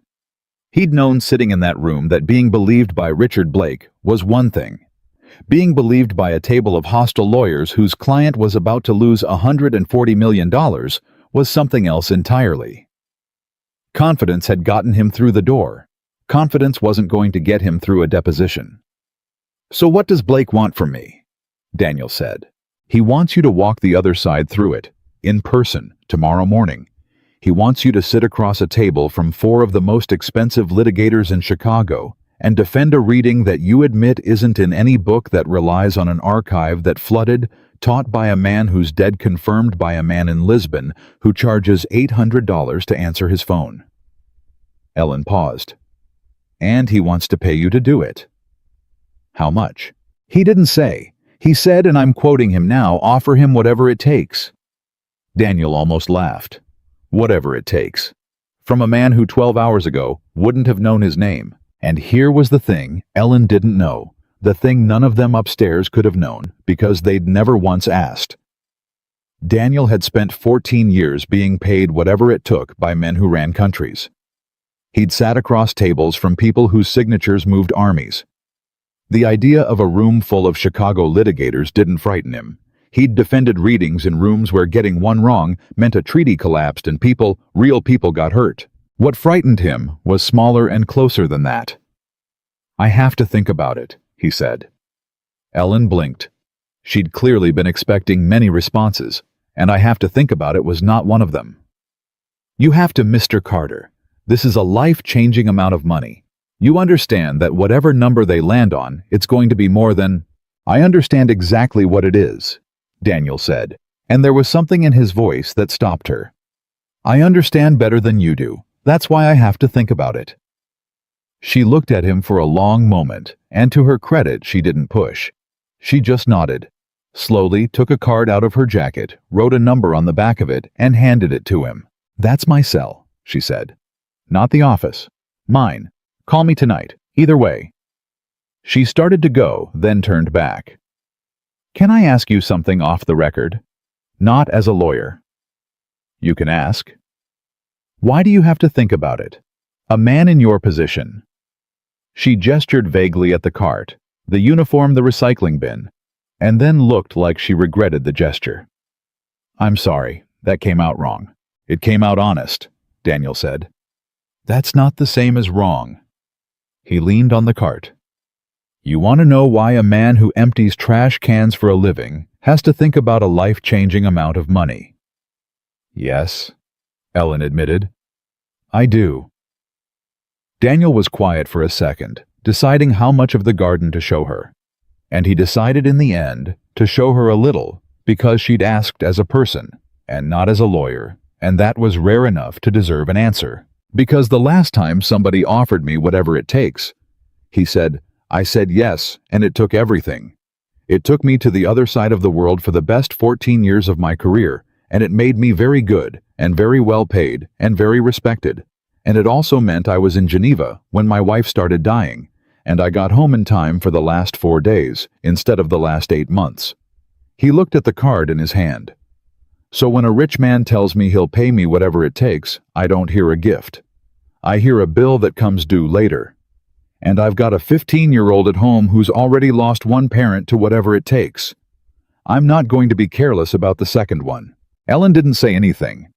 He'd known sitting in that room that being believed by Richard Blake was one thing. Being believed by a table of hostile lawyers whose client was about to lose $140 million was something else entirely. Confidence had gotten him through the door. Confidence wasn't going to get him through a deposition. So what does Blake want from me? Daniel said. He wants you to walk the other side through it, in person, tomorrow morning. He wants you to sit across a table from 4 of the most expensive litigators in Chicago and defend a reading that you admit isn't in any book that relies on an archive that flooded, taught by a man who's dead, confirmed by a man in Lisbon who charges $800 to answer his phone. Ellen paused. And he wants to pay you to do it. How much? He didn't say. He said, and I'm quoting him now, offer him whatever it takes. Daniel almost laughed. Whatever it takes. From a man who 12 hours ago wouldn't have known his name. And here was the thing Ellen didn't know, the thing none of them upstairs could have known, because they'd never once asked. Daniel had spent 14 years being paid whatever it took by men who ran countries. He'd sat across tables from people whose signatures moved armies. The idea of a room full of Chicago litigators didn't frighten him. He'd defended readings in rooms where getting one wrong meant a treaty collapsed and real people got hurt. What frightened him was smaller and closer than that. I have to think about it, he said. Ellen blinked. She'd clearly been expecting many responses, and I have to think about it was not one of them. You have to, Mr. Carter. This is a life-changing amount of money. You understand that whatever number they land on, it's going to be more than... I understand exactly what it is, Daniel said, and there was something in his voice that stopped her. I understand better than you do. That's why I have to think about it. She looked at him for a long moment, and to her credit, she didn't push. She just nodded, slowly took a card out of her jacket, wrote a number on the back of it, and handed it to him. That's my cell, she said. Not the office. Mine. Call me tonight. Either way. She started to go, then turned back. Can I ask you something off the record? Not as a lawyer. You can ask. Why do you have to think about it? A man in your position. She gestured vaguely at the cart, the uniform, the recycling bin, and then looked like she regretted the gesture. I'm sorry, that came out wrong. It came out honest, Daniel said. That's not the same as wrong. He leaned on the cart. You want to know why a man who empties trash cans for a living has to think about a life-changing amount of money? Yes, Ellen admitted. I do. Daniel was quiet for a second, deciding how much of the garden to show her. And he decided in the end to show her a little because she'd asked as a person and not as a lawyer, and that was rare enough to deserve an answer. Because the last time somebody offered me whatever it takes, he said, I said yes, and it took everything. It took me to the other side of the world for the best 14 years of my career, and it made me very good, and very well paid, and very respected. And it also meant I was in Geneva when my wife started dying, and I got home in time for the last 4 days instead of the last 8 months. He looked at the card in his hand. So when a rich man tells me he'll pay me whatever it takes, I don't hear a gift. I hear a bill that comes due later. And I've got a 15-year-old at home who's already lost one parent to whatever it takes. I'm not going to be careless about the second one. Ellen didn't say anything.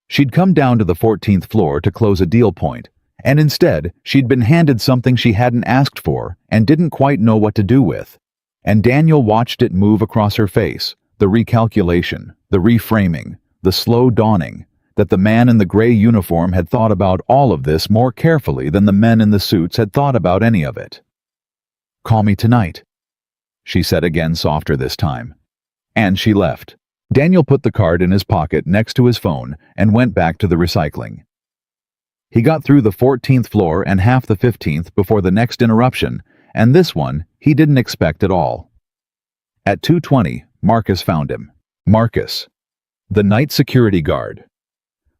She'd come down to the 14th floor to close a deal point, and instead, she'd been handed something she hadn't asked for and didn't quite know what to do with. And Daniel watched it move across her face, the recalculation, the reframing, the slow dawning, that the man in the gray uniform had thought about all of this more carefully than the men in the suits had thought about any of it. "Call me tonight," she said again, softer this time. And she left. Daniel put the card in his pocket next to his phone and went back to the recycling. He got through the 14th floor and half the 15th before the next interruption, and this one he didn't expect at all. At 2:20, Marcus found him. Marcus, the night security guard.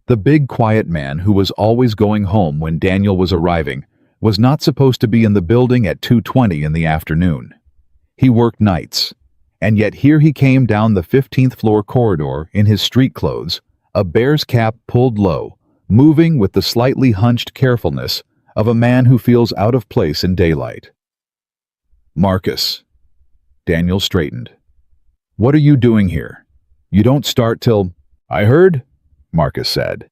The big quiet man who was always going home when Daniel was arriving was not supposed to be in the building at 2:20 in the afternoon. He worked nights, and yet here he came down the 15th floor corridor in his street clothes, a bear's cap pulled low, moving with the slightly hunched carefulness of a man who feels out of place in daylight. "Marcus." Daniel straightened. "What are you doing here? You don't start till—" "I heard," Marcus said.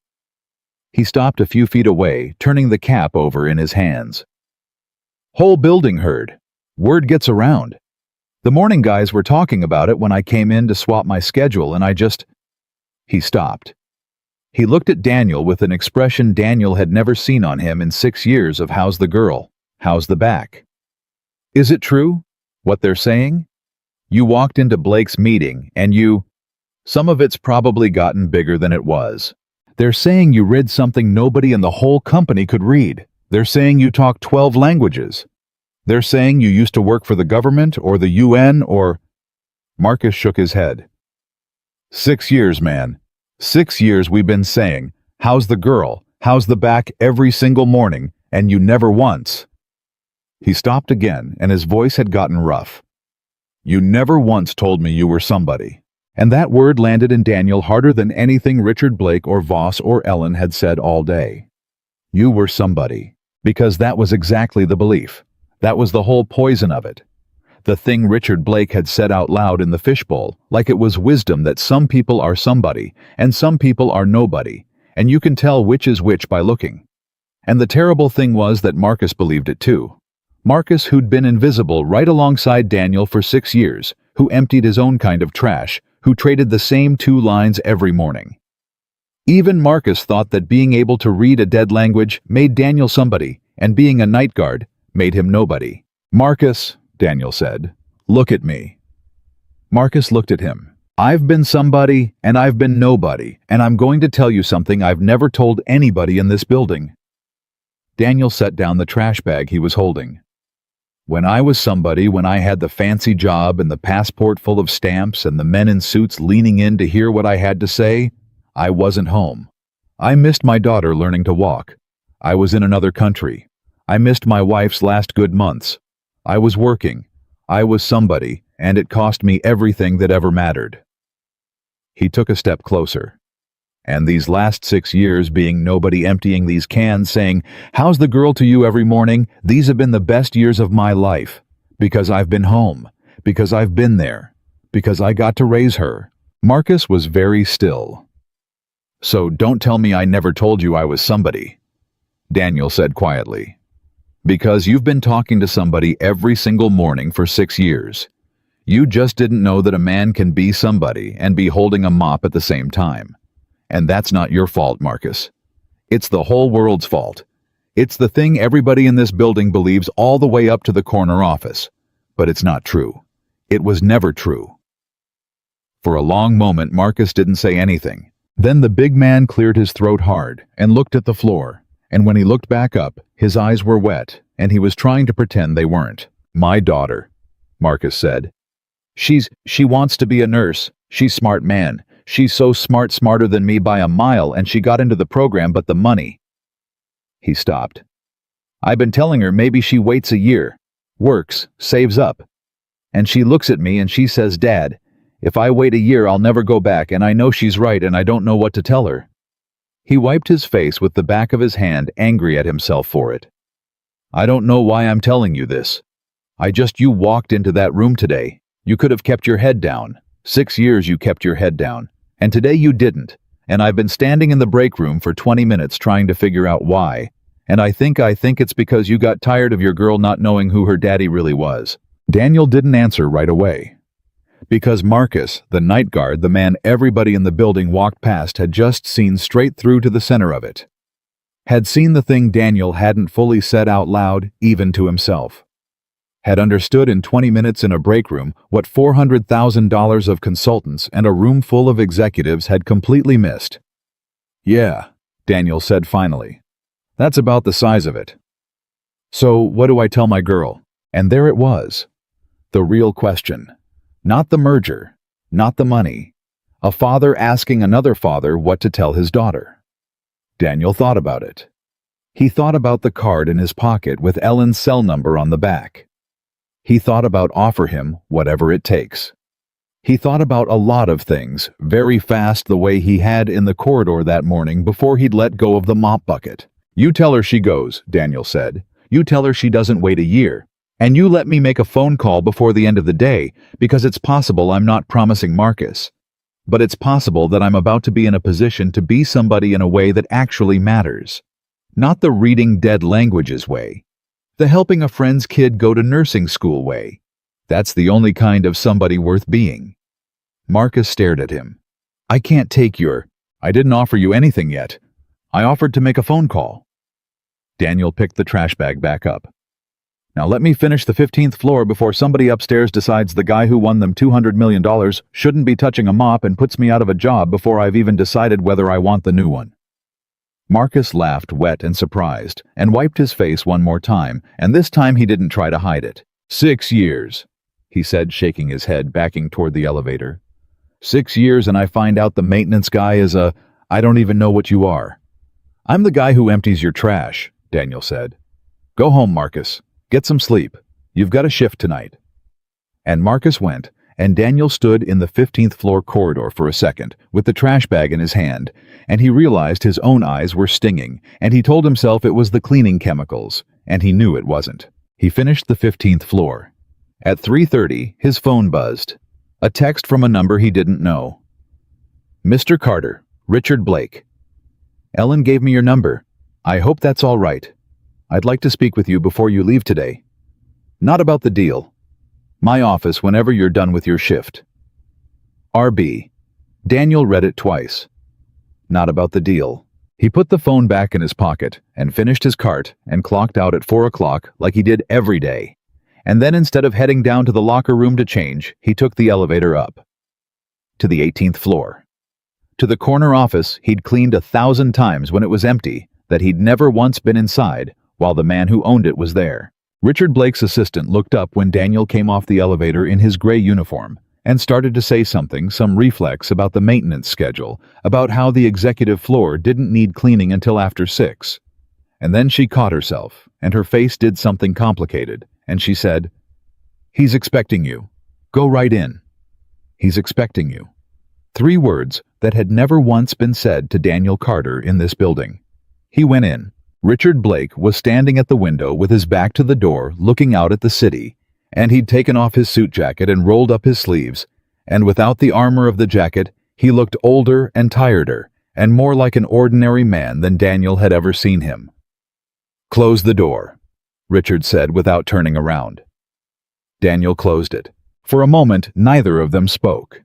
He stopped a few feet away, turning the cap over in his hands. "Whole building heard. Word gets around. The morning guys were talking about it when I came in to swap my schedule, and I just—" He stopped. He looked at Daniel with an expression Daniel had never seen on him in 6 years of "How's the girl? How's the back?" "Is it true, what they're saying? You walked into Blake's meeting, and you—" "Some of it's probably gotten bigger than it was. They're saying you read something nobody in the whole company could read. They're saying you talk 12 languages. They're saying you used to work for the government or the UN or—" Marcus shook his head. 6 years, man. 6 years we've been saying, 'How's the girl? How's the back?' every single morning, and you never once—" He stopped again, and his voice had gotten rough. "You never once told me you were somebody." And that word landed in Daniel harder than anything Richard Blake or Voss or Ellen had said all day. You were somebody. Because that was exactly the belief. That was the whole poison of it. The thing Richard Blake had said out loud in the fishbowl, like it was wisdom that some people are somebody, and some people are nobody, and you can tell which is which by looking. And the terrible thing was that Marcus believed it too. Marcus, who'd been invisible right alongside Daniel for 6 years, who emptied his own kind of trash, who traded the same 2 lines every morning. Even Marcus thought that being able to read a dead language made Daniel somebody, and being a night guard made him nobody. "Marcus," Daniel said, "look at me." Marcus looked at him. "I've been somebody, and I've been nobody, and I'm going to tell you something I've never told anybody in this building." Daniel set down the trash bag he was holding. "When I was somebody, when I had the fancy job and the passport full of stamps and the men in suits leaning in to hear what I had to say, I wasn't home. I missed my daughter learning to walk. I was in another country. I missed my wife's last good months. I was working. I was somebody, and it cost me everything that ever mattered." He took a step closer. "And these last 6 years being nobody, emptying these cans, saying, 'How's the girl?' to you every morning, these have been the best years of my life. Because I've been home. Because I've been there. Because I got to raise her." Marcus was very still. "So don't tell me I never told you I was somebody," Daniel said quietly. "Because you've been talking to somebody every single morning for 6 years. You just didn't know that a man can be somebody and be holding a mop at the same time. And that's not your fault, Marcus. It's the whole world's fault. It's the thing everybody in this building believes all the way up to the corner office. But it's not true. It was never true." For a long moment, Marcus didn't say anything. Then the big man cleared his throat hard and looked at the floor, and when he looked back up, his eyes were wet, and he was trying to pretend they weren't. "My daughter," Marcus said. She wants to be a nurse. She's smart, man. She's so smart, smarter than me by a mile, and she got into the program, but the money—" He stopped. I've been telling her maybe she waits a year, works, saves up. And she looks at me and she says, Dad, if I wait a year I'll never go back, and I know she's right and I don't know what to tell her. He wiped his face with the back of his hand, angry at himself for it. I don't know why I'm telling you this. You walked into that room today. You could have kept your head down. 6 years you kept your head down. And today you didn't. And I've been standing in the break room for 20 minutes trying to figure out why. And I think it's because you got tired of your girl not knowing who her daddy really was. Daniel didn't answer right away. Because Marcus, the night guard, the man everybody in the building walked past, had just seen straight through to the center of it. Had seen the thing Daniel hadn't fully said out loud, even to himself. Had understood in 20 minutes in a break room what $400,000 of consultants and a room full of executives had completely missed. Yeah, Daniel said finally. That's about the size of it. So what do I tell my girl? And there it was. The real question. Not the merger, not the money. A father asking another father what to tell his daughter. Daniel thought about it. He thought about the card in his pocket with Ellen's cell number on the back. He thought about offer him whatever it takes. He thought about a lot of things, very fast, the way he had in the corridor that morning before he'd let go of the mop bucket. You tell her she goes, Daniel said. You tell her she doesn't wait a year. And you let me make a phone call before the end of the day, because it's possible I'm not promising Marcus. But it's possible that I'm about to be in a position to be somebody in a way that actually matters. Not the reading dead languages way. The helping a friend's kid go to nursing school way. That's the only kind of somebody worth being. Marcus stared at him. I can't take I didn't offer you anything yet. I offered to make a phone call. Daniel picked the trash bag back up. Now let me finish the 15th floor before somebody upstairs decides the guy who won them $200 million shouldn't be touching a mop and puts me out of a job before I've even decided whether I want the new one. Marcus laughed, wet and surprised, and wiped his face one more time, and this time he didn't try to hide it. 6 years, he said, shaking his head, backing toward the elevator. 6 years and I find out the maintenance guy is I don't even know what you are. I'm the guy who empties your trash, Daniel said. Go home, Marcus. Get some sleep. You've got a shift tonight. And Marcus went, and Daniel stood in the 15th floor corridor for a second, with the trash bag in his hand, and he realized his own eyes were stinging, and he told himself it was the cleaning chemicals, and he knew it wasn't. He finished the 15th floor. At 3:30, his phone buzzed. A text from a number he didn't know. Mr. Carter, Richard Blake. Ellen gave me your number. I hope that's all right. I'd like to speak with you before you leave today. Not about the deal. My office whenever you're done with your shift. RB. Daniel read it twice. Not about the deal. He put the phone back in his pocket and finished his cart and clocked out at 4 o'clock like he did every day. And then instead of heading down to the locker room to change, he took the elevator up. To the 18th floor. To the corner office he'd cleaned 1,000 times when it was empty, that he'd never once been inside, while the man who owned it was there. Richard Blake's assistant looked up when Daniel came off the elevator in his gray uniform and started to say something, some reflex about the maintenance schedule, about how the executive floor didn't need cleaning until after 6. And then she caught herself, and her face did something complicated, and she said, He's expecting you. Go right in. He's expecting you. 3 words that had never once been said to Daniel Carter in this building. He went in. Richard Blake was standing at the window with his back to the door, looking out at the city, and he'd taken off his suit jacket and rolled up his sleeves, and without the armor of the jacket, he looked older and tireder, and more like an ordinary man than Daniel had ever seen him. Close the door, Richard said without turning around. Daniel closed it. For a moment, neither of them spoke.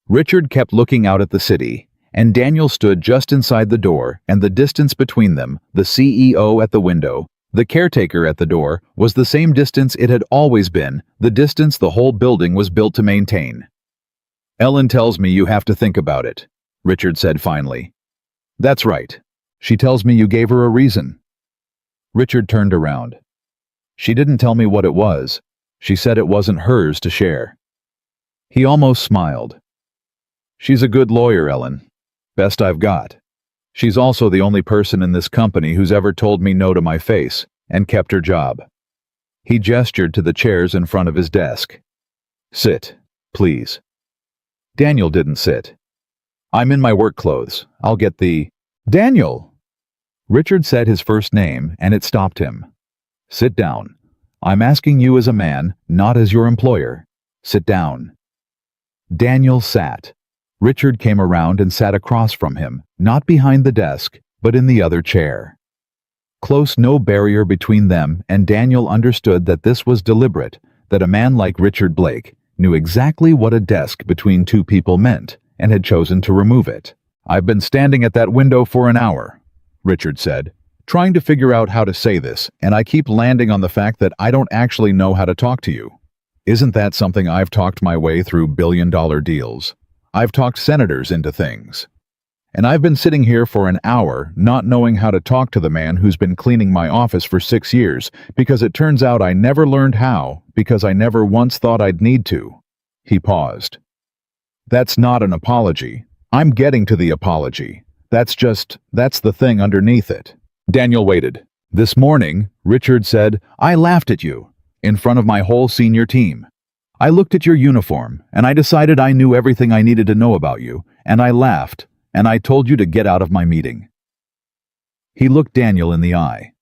Richard kept looking out at the city, and Daniel stood just inside the door, and the distance between them, the CEO at the window, the caretaker at the door, was the same distance it had always been, the distance the whole building was built to maintain. Ellen tells me you have to think about it, Richard said finally. That's right. She tells me you gave her a reason. Richard turned around. She didn't tell me what it was. She said it wasn't hers to share. He almost smiled. She's a good lawyer, Ellen. Best I've got. She's also the only person in this company who's ever told me no to my face, and kept her job. He gestured to the chairs in front of his desk. "Sit, please." Daniel didn't sit. "I'm in my work clothes. I'll get the—" "Daniel!" Richard said his first name, and it stopped him. "Sit down. I'm asking you as a man, not as your employer. Sit down." Daniel sat. Richard came around and sat across from him, not behind the desk, but in the other chair. Close no barrier between them, and Daniel understood that this was deliberate, that a man like Richard Blake knew exactly what a desk between two people meant, and had chosen to remove it. "I've been standing at that window for an hour," Richard said, "trying to figure out how to say this, and I keep landing on the fact that I don't actually know how to talk to you. Isn't that something I've talked my way through billion-dollar deals? I've talked senators into things. And I've been sitting here for an hour not knowing how to talk to the man who's been cleaning my office for 6 years, because it turns out I never learned how, because I never once thought I'd need to." He paused. "That's not an apology. I'm getting to the apology. That's the thing underneath it." Daniel waited. "This morning," Richard said, "I laughed at you, in front of my whole senior team. I looked at your uniform, and I decided I knew everything I needed to know about you, and I laughed, and I told you to get out of my meeting." He looked Daniel in the eye.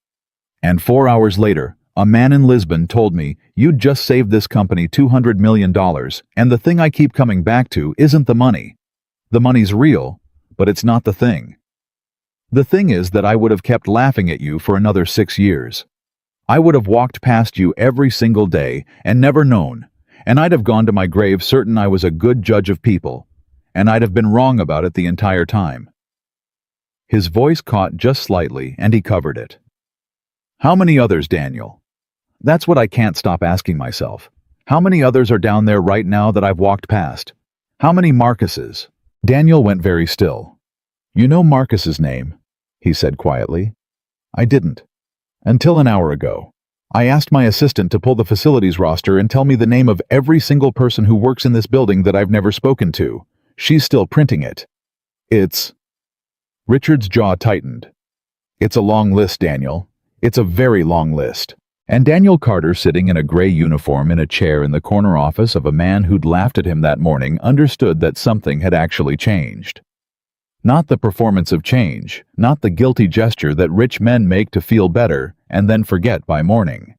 "And 4 hours later, a man in Lisbon told me you'd just saved this company $200 million, and the thing I keep coming back to isn't the money. The money's real, but it's not the thing. The thing is that I would have kept laughing at you for another 6 years. I would have walked past you every single day and never known, and I'd have gone to my grave certain I was a good judge of people, and I'd have been wrong about it the entire time." His voice caught just slightly, and he covered it. "How many others, Daniel? That's what I can't stop asking myself. How many others are down there right now that I've walked past? How many Marcuses?" Daniel went very still. "You know Marcus's name?" he said quietly. "I didn't. Until an hour ago. I asked my assistant to pull the facilities roster and tell me the name of every single person who works in this building that I've never spoken to. She's still printing it. It's—" Richard's jaw tightened. "It's a long list, Daniel. It's a very long list." And Daniel Carter, sitting in a gray uniform in a chair in the corner office of a man who'd laughed at him that morning, understood that something had actually changed. Not the performance of change, not the guilty gesture that rich men make to feel better and then forget by morning.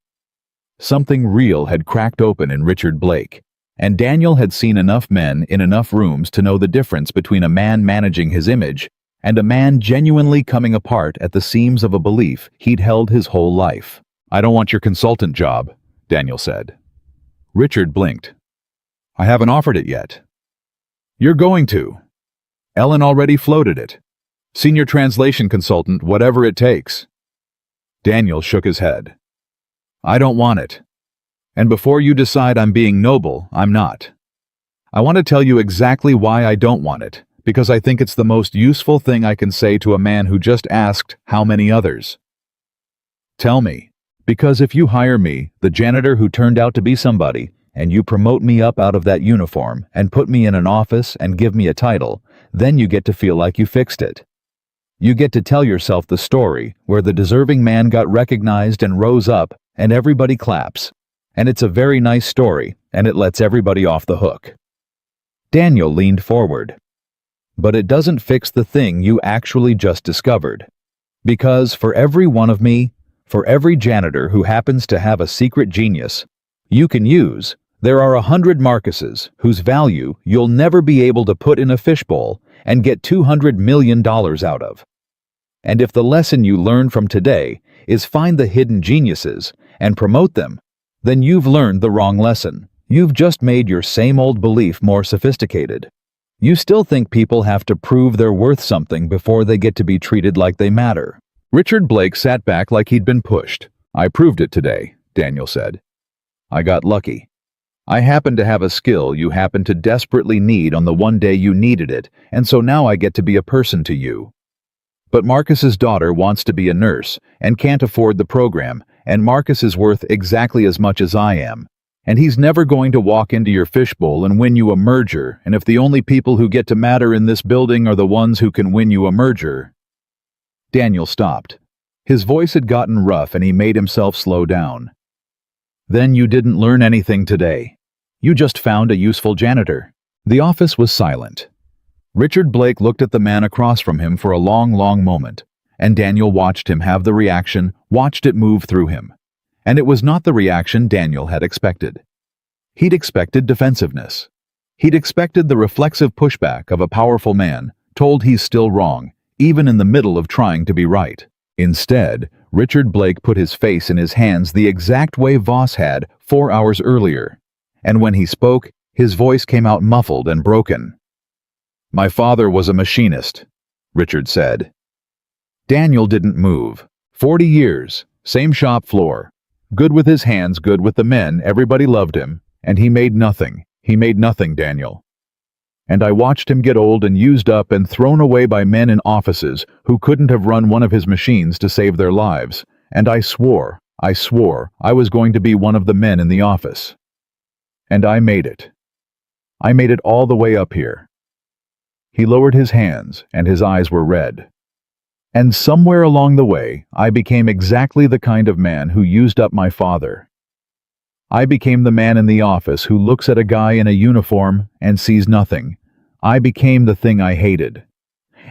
Something real had cracked open in Richard Blake, and Daniel had seen enough men in enough rooms to know the difference between a man managing his image and a man genuinely coming apart at the seams of a belief he'd held his whole life. "I don't want your consultant job," Daniel said. Richard blinked. "I haven't offered it yet." "You're going to. Ellen already floated it. Senior translation consultant, whatever it takes." Daniel shook his head. "I don't want it. And before you decide I'm being noble, I'm not. I want to tell you exactly why I don't want it, because I think it's the most useful thing I can say to a man who just asked, how many others? Tell me, because if you hire me, the janitor who turned out to be somebody, and you promote me up out of that uniform and put me in an office and give me a title, then you get to feel like you fixed it. You get to tell yourself the story where the deserving man got recognized and rose up and everybody claps. And it's a very nice story, and it lets everybody off the hook." Daniel leaned forward. "But it doesn't fix the thing you actually just discovered. Because for every one of me, for every janitor who happens to have a secret genius you can use, there are 100 Marcuses whose value you'll never be able to put in a fishbowl and get $200 million out of. And if the lesson you learn from today is find the hidden geniuses and promote them, then you've learned the wrong lesson. You've just made your same old belief more sophisticated. You still think people have to prove they're worth something before they get to be treated like they matter." Richard Blake sat back like he'd been pushed. "I proved it today," Daniel said. "I got lucky. I happen to have a skill you happen to desperately need on the one day you needed it, and so now I get to be a person to you. But Marcus's daughter wants to be a nurse and can't afford the program, and Marcus is worth exactly as much as I am. And he's never going to walk into your fishbowl and win you a merger, and if the only people who get to matter in this building are the ones who can win you a merger—" Daniel stopped. His voice had gotten rough and he made himself slow down. "Then you didn't learn anything today. You just found a useful janitor." The office was silent. Richard Blake looked at the man across from him for a long, long moment, and Daniel watched him have the reaction, watched it move through him. And it was not the reaction Daniel had expected. He'd expected defensiveness. He'd expected the reflexive pushback of a powerful man, told he's still wrong, even in the middle of trying to be right. Instead, Richard Blake put his face in his hands the exact way Voss had 4 hours earlier. And when he spoke, his voice came out muffled and broken. "My father was a machinist," Richard said. Daniel didn't move. 40 years, same shop floor. Good with his hands, good with the men, everybody loved him, and he made nothing. He made nothing, Daniel. And I watched him get old and used up and thrown away by men in offices who couldn't have run one of his machines to save their lives, and I swore I was going to be one of the men in the office. And I made it. I made it all the way up here. He lowered his hands, and his eyes were red. And somewhere along the way, I became exactly the kind of man who used up my father. I became the man in the office who looks at a guy in a uniform and sees nothing. I became the thing I hated.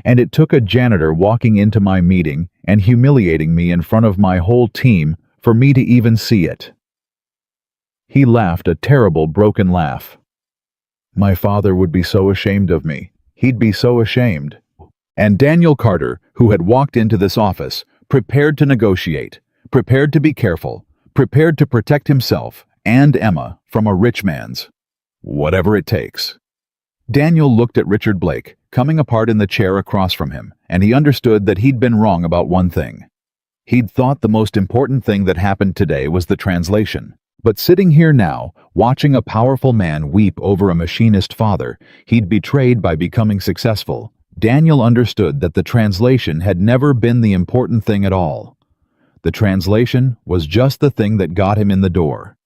And it took a janitor walking into my meeting and humiliating me in front of my whole team for me to even see it. He laughed a terrible, broken laugh. My father would be so ashamed of me. He'd be so ashamed. And Daniel Carter, who had walked into this office, prepared to negotiate, prepared to be careful, prepared to protect himself and Emma from a rich man's. Whatever it takes. Daniel looked at Richard Blake, coming apart in the chair across from him, and he understood that he'd been wrong about one thing. He'd thought the most important thing that happened today was the translation. But sitting here now, watching a powerful man weep over a machinist father he'd betrayed by becoming successful, Daniel understood that the translation had never been the important thing at all. The translation was just the thing that got him in the door.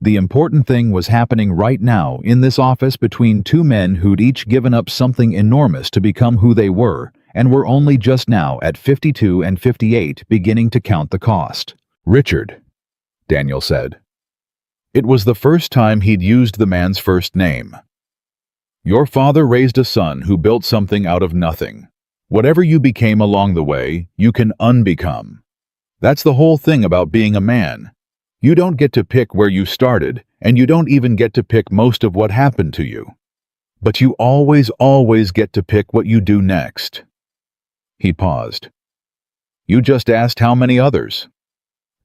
The important thing was happening right now in this office between two men who'd each given up something enormous to become who they were, and were only just now at 52 and 58 beginning to count the cost. "Richard," Daniel said. It was the first time he'd used the man's first name. "Your father raised a son who built something out of nothing. Whatever you became along the way, you can unbecome. That's the whole thing about being a man. You don't get to pick where you started, and you don't even get to pick most of what happened to you. But you always get to pick what you do next." He paused. "You just asked how many others.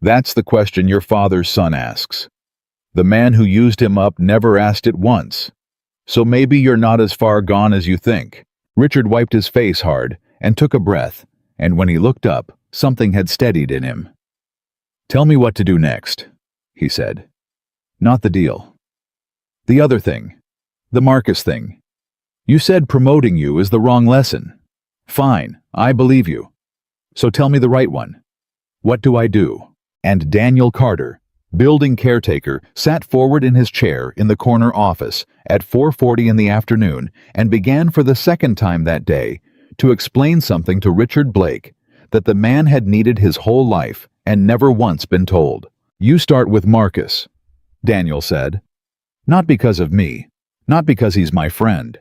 That's the question your father's son asks. The man who used him up never asked it once. So maybe you're not as far gone as you think." Richard wiped his face hard and took a breath, and when he looked up, something had steadied in him. "Tell me what to do next," he said. "Not the deal. The other thing. The Marcus thing. You said promoting you is the wrong lesson. Fine, I believe you. So tell me the right one. What do I do?" And Daniel Carter, building caretaker, sat forward in his chair in the corner office at 4:40 in the afternoon and began for the second time that day to explain something to Richard Blake that the man had needed his whole life and never once been told. "You start with Marcus," Daniel said. "Not because of me, not because he's my friend.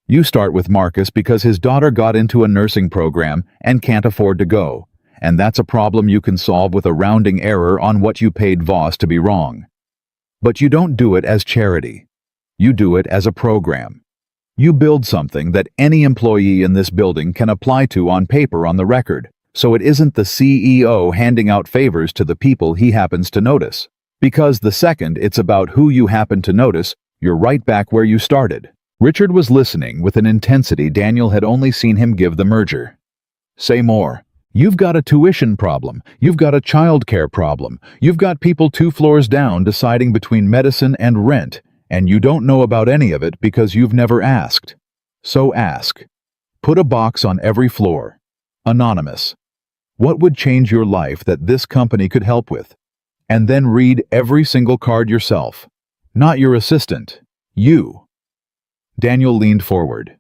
You start with Marcus because his daughter got into a nursing program and can't afford to go, and that's a problem you can solve with a rounding error on what you paid Voss to be wrong. But you don't do it as charity. You do it as a program. You build something that any employee in this building can apply to on paper on the record, so it isn't the CEO handing out favors to the people he happens to notice. Because the second it's about who you happen to notice, you're right back where you started." Richard was listening with an intensity Daniel had only seen him give the merger. "Say more. You've got a tuition problem. You've got a childcare problem. You've got people 2 floors down deciding between medicine and rent, and you don't know about any of it because you've never asked. So ask. Put a box on every floor. Anonymous. What would change your life that this company could help with? And then read every single card yourself. Not your assistant. You." Daniel leaned forward.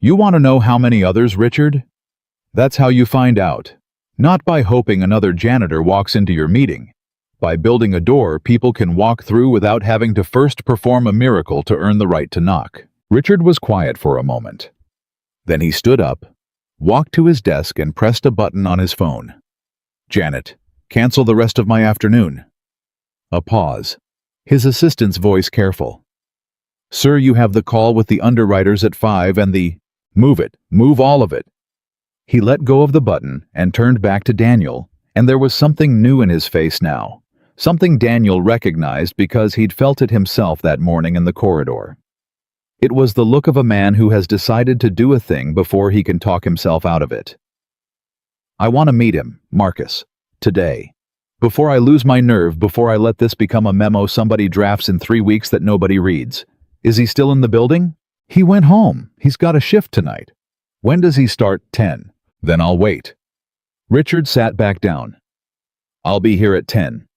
"You want to know how many others, Richard? That's how you find out. Not by hoping another janitor walks into your meeting. By building a door people can walk through without having to first perform a miracle to earn the right to knock. Richard was quiet for a moment. Then he stood up, walked to his desk and pressed a button on his phone. "Janet, cancel the rest of my afternoon." A pause. His assistant's voice careful. "Sir, you have the call with the underwriters at 5 and the—" "Move it. Move all of it." He let go of the button and turned back to Daniel, and there was something new in his face now. Something Daniel recognized because he'd felt it himself that morning in the corridor. It was the look of a man who has decided to do a thing before he can talk himself out of it. "I want to meet him, Marcus. Today. Before I lose my nerve, before I let this become a memo somebody drafts in 3 weeks that nobody reads. Is he still in the building?" "He went home. He's got a shift tonight." "When does he start?" 10. "Then I'll wait." Richard sat back down. "I'll be here at 10.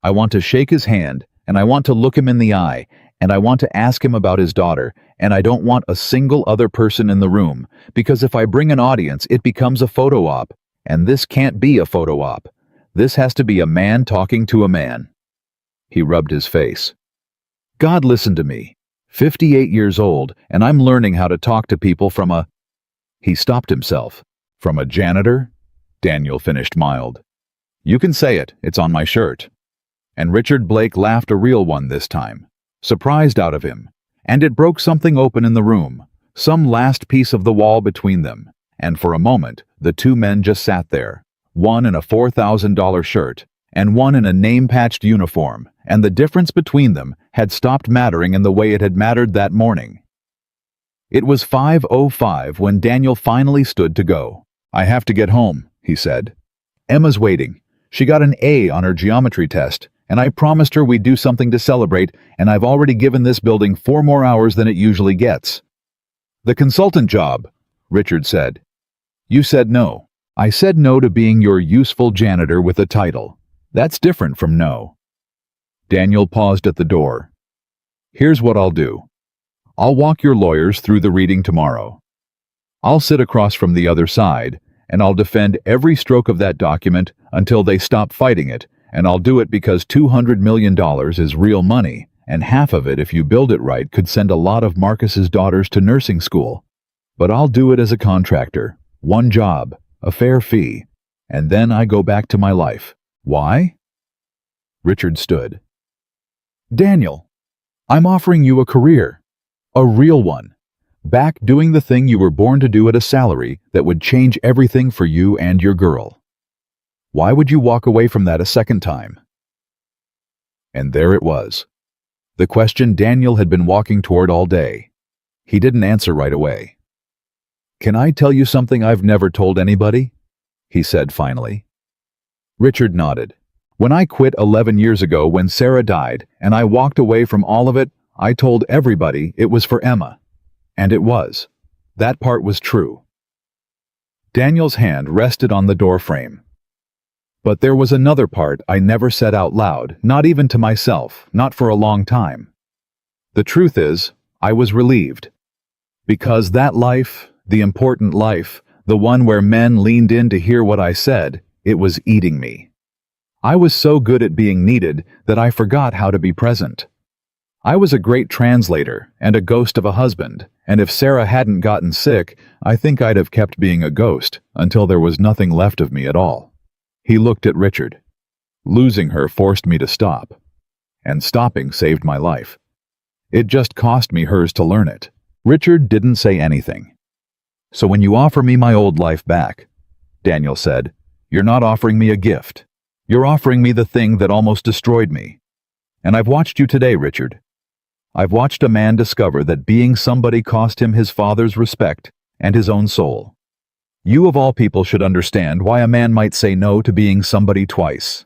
I want to shake his hand, and I want to look him in the eye, and I want to ask him about his daughter, and I don't want a single other person in the room, because if I bring an audience, it becomes a photo op, and this can't be a photo op. This has to be a man talking to a man." He rubbed his face. "God, listen to me. 58 years old, and I'm learning how to talk to people from a—" He stopped himself. "From a janitor?" Daniel finished mild. "You can say it. It's on my shirt." And Richard Blake laughed, a real one this time, surprised out of him, and it broke something open in the room, some last piece of the wall between them, and for a moment the two men just sat there, one in a $4,000 shirt, and one in a name-patched uniform, and the difference between them had stopped mattering in the way it had mattered that morning. It was 5:05 when Daniel finally stood to go. "I have to get home," he said. "Emma's waiting. She got an A on her geometry test, and I promised her we'd do something to celebrate, and I've already given this building 4 more hours than it usually gets." "The consultant job," Richard said. "You said no." "I said no to being your useful janitor with a title. That's different from no." Daniel paused at the door. "Here's what I'll do. I'll walk your lawyers through the reading tomorrow. I'll sit across from the other side, and I'll defend every stroke of that document until they stop fighting it, and I'll do it because $200 million is real money, and half of it, if you build it right, could send a lot of Marcus's daughters to nursing school. But I'll do it as a contractor, one job, a fair fee, and then I go back to my life. Why?" Richard stood. "Daniel, I'm offering you a career, a real one, back doing the thing you were born to do at a salary that would change everything for you and your girl. Why would you walk away from that a second time?" And there it was. The question Daniel had been walking toward all day. He didn't answer right away. "Can I tell you something I've never told anybody?" he said finally. Richard nodded. "When I quit 11 years ago when Sarah died and I walked away from all of it, I told everybody it was for Emma. And it was. That part was true." Daniel's hand rested on the door frame. "But there was another part I never said out loud, not even to myself, not for a long time. The truth is, I was relieved. Because that life, the important life, the one where men leaned in to hear what I said, it was eating me. I was so good at being needed that I forgot how to be present. I was a great translator and a ghost of a husband, and if Sarah hadn't gotten sick, I think I'd have kept being a ghost until there was nothing left of me at all." He looked at Richard. "Losing her forced me to stop, and stopping saved my life. It just cost me hers to learn it." Richard didn't say anything. "So when you offer me my old life back," Daniel said, "you're not offering me a gift. You're offering me the thing that almost destroyed me. And I've watched you today, Richard. I've watched a man discover that being somebody cost him his father's respect and his own soul. You of all people should understand why a man might say no to being somebody twice."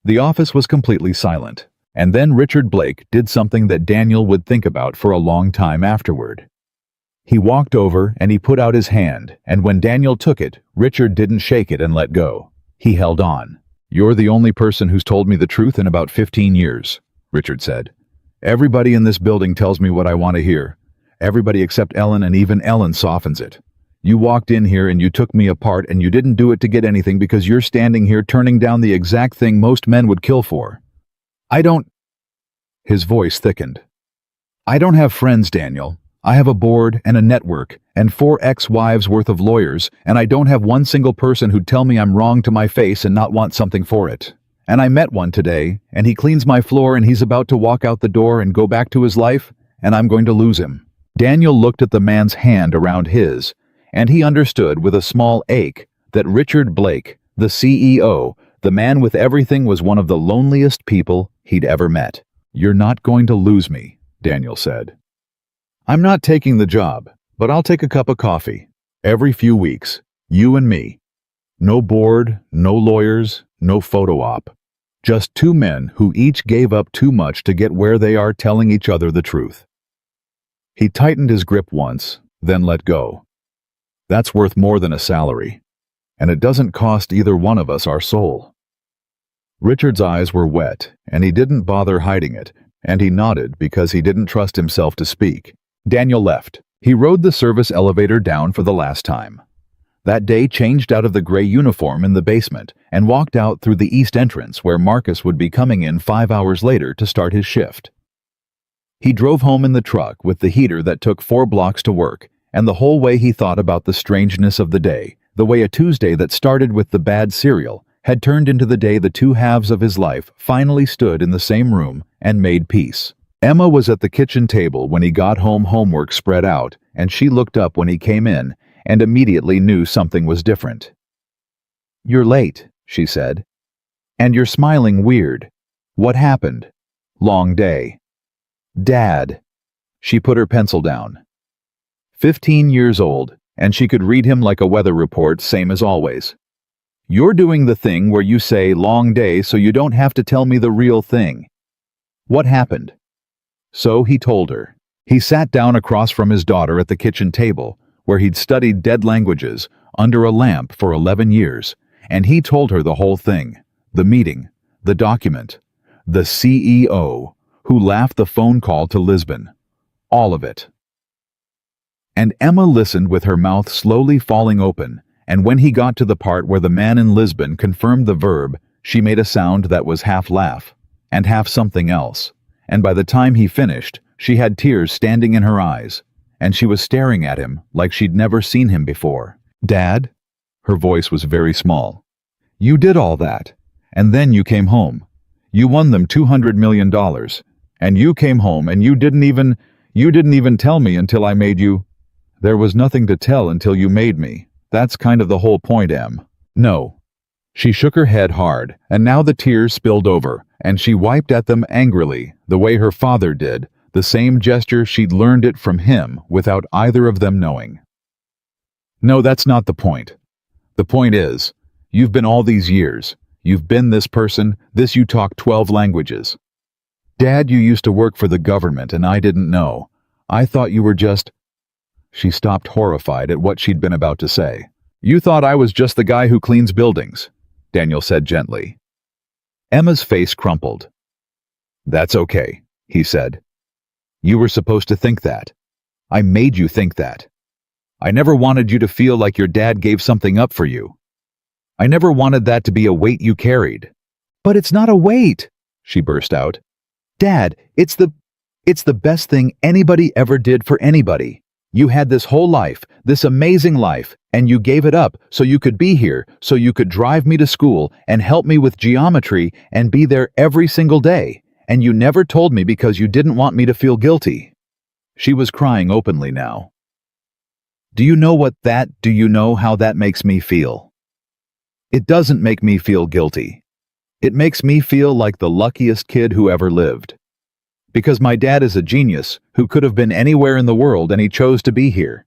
The office was completely silent, and then Richard Blake did something that Daniel would think about for a long time afterward. He walked over and he put out his hand, and when Daniel took it, Richard didn't shake it and let go. He held on. "You're the only person who's told me the truth in about 15 years, Richard said. "Everybody in this building tells me what I want to hear. Everybody except Ellen, and even Ellen softens it. You walked in here and you took me apart, and you didn't do it to get anything because you're standing here turning down the exact thing most men would kill for. I don't—" His voice thickened. "I don't have friends, Daniel. I have a board and a network and 4 ex-wives worth of lawyers, and I don't have one single person who'd tell me I'm wrong to my face and not want something for it. And I met one today, and he cleans my floor, and he's about to walk out the door and go back to his life, and I'm going to lose him." Daniel looked at the man's hand around his, and he understood with a small ache that Richard Blake, the CEO, the man with everything, was one of the loneliest people he'd ever met. "You're not going to lose me," Daniel said. "I'm not taking the job, but I'll take a cup of coffee. Every few weeks, you and me. No board, no lawyers, no photo op. Just 2 men who each gave up too much to get where they are, telling each other the truth." He tightened his grip once, then let go. "That's worth more than a salary, and it doesn't cost either one of us our soul." Richard's eyes were wet, and he didn't bother hiding it, and he nodded because he didn't trust himself to speak. Daniel left. He rode the service elevator down for the last time. That day, changed out of the gray uniform in the basement and walked out through the east entrance where Marcus would be coming in 5 hours later to start his shift. He drove home in the truck with the heater that took 4 blocks to work, and the whole way he thought about the strangeness of the day, the way a Tuesday that started with the bad cereal had turned into the day the 2 halves of his life finally stood in the same room and made peace. Emma was at the kitchen table when he got home, homework spread out, and she looked up when he came in and immediately knew something was different. "You're late," she said. "And you're smiling weird. What happened?" "Long day." "Dad." She put her pencil down. 15 years old, and she could read him like a weather report, same as always. "You're doing the thing where you say long day so you don't have to tell me the real thing. What happened?" So he told her. He sat down across from his daughter at the kitchen table, where he'd studied dead languages under a lamp for 11 years, and he told her the whole thing, the meeting, the document, the CEO, who laughed, the phone call to Lisbon, all of it. And Emma listened with her mouth slowly falling open, and when he got to the part where the man in Lisbon confirmed the verb, she made a sound that was half laugh and half something else, and by the time he finished, she had tears standing in her eyes, and she was staring at him like she'd never seen him before. "Dad?" Her voice was very small. "You did all that, and then you came home. You won them $200 million, and you came home and you didn't even tell me until I made you." "There was nothing to tell until you made me. That's kind of the whole point, Em." "No." She shook her head hard, and now the tears spilled over, and she wiped at them angrily, the way her father did, the same gesture she'd learned it from him without either of them knowing. "No, that's not the point. The point is, you've been all these years. You've been this person, this you talk 12 languages. Dad, you used to work for the government and I didn't know. I thought you were just—" She stopped, horrified at what she'd been about to say. "You thought I was just the guy who cleans buildings," Daniel said gently. Emma's face crumpled. "That's okay," he said. "You were supposed to think that. I made you think that. I never wanted you to feel like your dad gave something up for you. I never wanted that to be a weight you carried." "But it's not a weight," she burst out. "Dad, it's the best thing anybody ever did for anybody. You had this whole life, this amazing life, and you gave it up so you could be here, so you could drive me to school and help me with geometry and be there every single day. And you never told me because you didn't want me to feel guilty." She was crying openly now. Do you know how that makes me feel? It doesn't make me feel guilty. It makes me feel like the luckiest kid who ever lived. Because my dad is a genius who could have been anywhere in the world, and he chose to be here.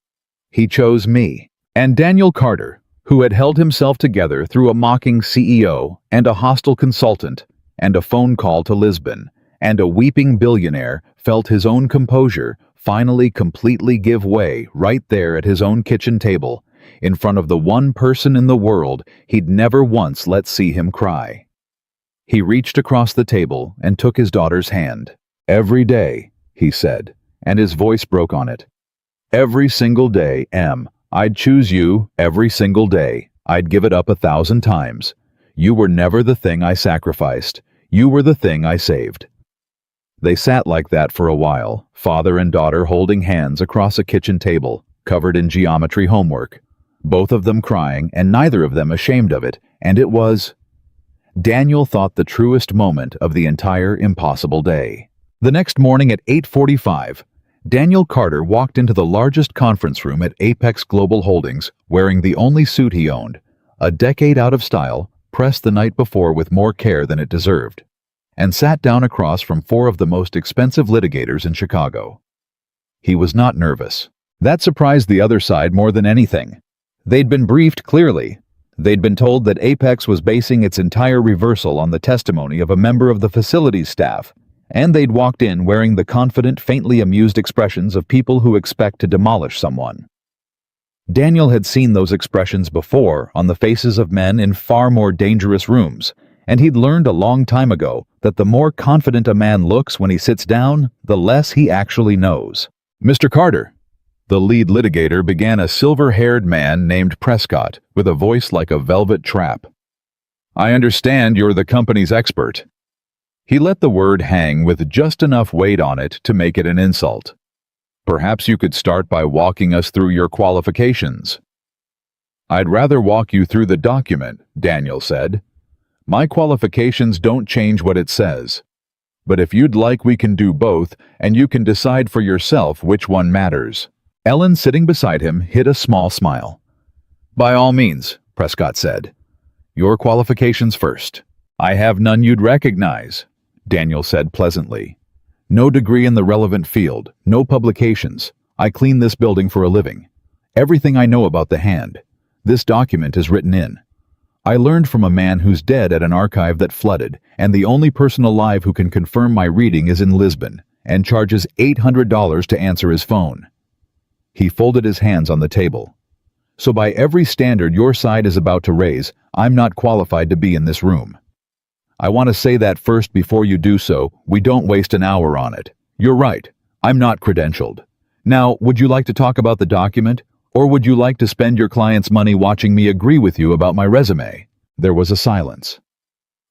He chose me. And Daniel Carter, who had held himself together through a mocking CEO and a hostile consultant and a phone call to Lisbon and a weeping billionaire, felt his own composure finally completely give way right there at his own kitchen table, in front of the one person in the world he'd never once let see him cry. He reached across the table and took his daughter's hand. "Every day," he said, and his voice broke on it. "Every single day, Em, I'd choose you every single day. I'd give it up 1,000 times. You were never the thing I sacrificed. You were the thing I saved." They sat like that for a while, father and daughter holding hands across a kitchen table, covered in geometry homework. Both of them crying, and neither of them ashamed of it, and it was, Daniel thought, the truest moment of the entire impossible day. The next morning at 8:45, Daniel Carter walked into the largest conference room at Apex Global Holdings, wearing the only suit he owned, a decade out of style, pressed the night before with more care than it deserved, and sat down across from 4 of the most expensive litigators in Chicago. He was not nervous. That surprised the other side more than anything. They'd been briefed clearly. They'd been told that Apex was basing its entire reversal on the testimony of a member of the facilities staff, and they'd walked in wearing the confident, faintly amused expressions of people who expect to demolish someone. Daniel had seen those expressions before on the faces of men in far more dangerous rooms, and he'd learned a long time ago that the more confident a man looks when he sits down, the less he actually knows. "Mr. Carter," the lead litigator began, a silver-haired man named Prescott, with a voice like a velvet trap. "I understand you're the company's expert." He let the word hang with just enough weight on it to make it an insult. "Perhaps you could start by walking us through your qualifications." "I'd rather walk you through the document," Daniel said. "My qualifications don't change what it says. But if you'd like, we can do both, and you can decide for yourself which one matters." Ellen, sitting beside him, hid a small smile. "By all means," Prescott said. "Your qualifications first." "I have none you'd recognize," Daniel said pleasantly. "No degree in the relevant field, no publications. I clean this building for a living. Everything I know about the hand. This document is written in. I learned from a man who's dead at an archive that flooded, and the only person alive who can confirm my reading is in Lisbon, and charges $800 to answer his phone." He folded his hands on the table. "So by every standard your side is about to raise, I'm not qualified to be in this room. I want to say that first before you do so. We don't waste an hour on it. You're right. I'm not credentialed. Now, would you like to talk about the document, or would you like to spend your client's money watching me agree with you about my resume?" There was a silence.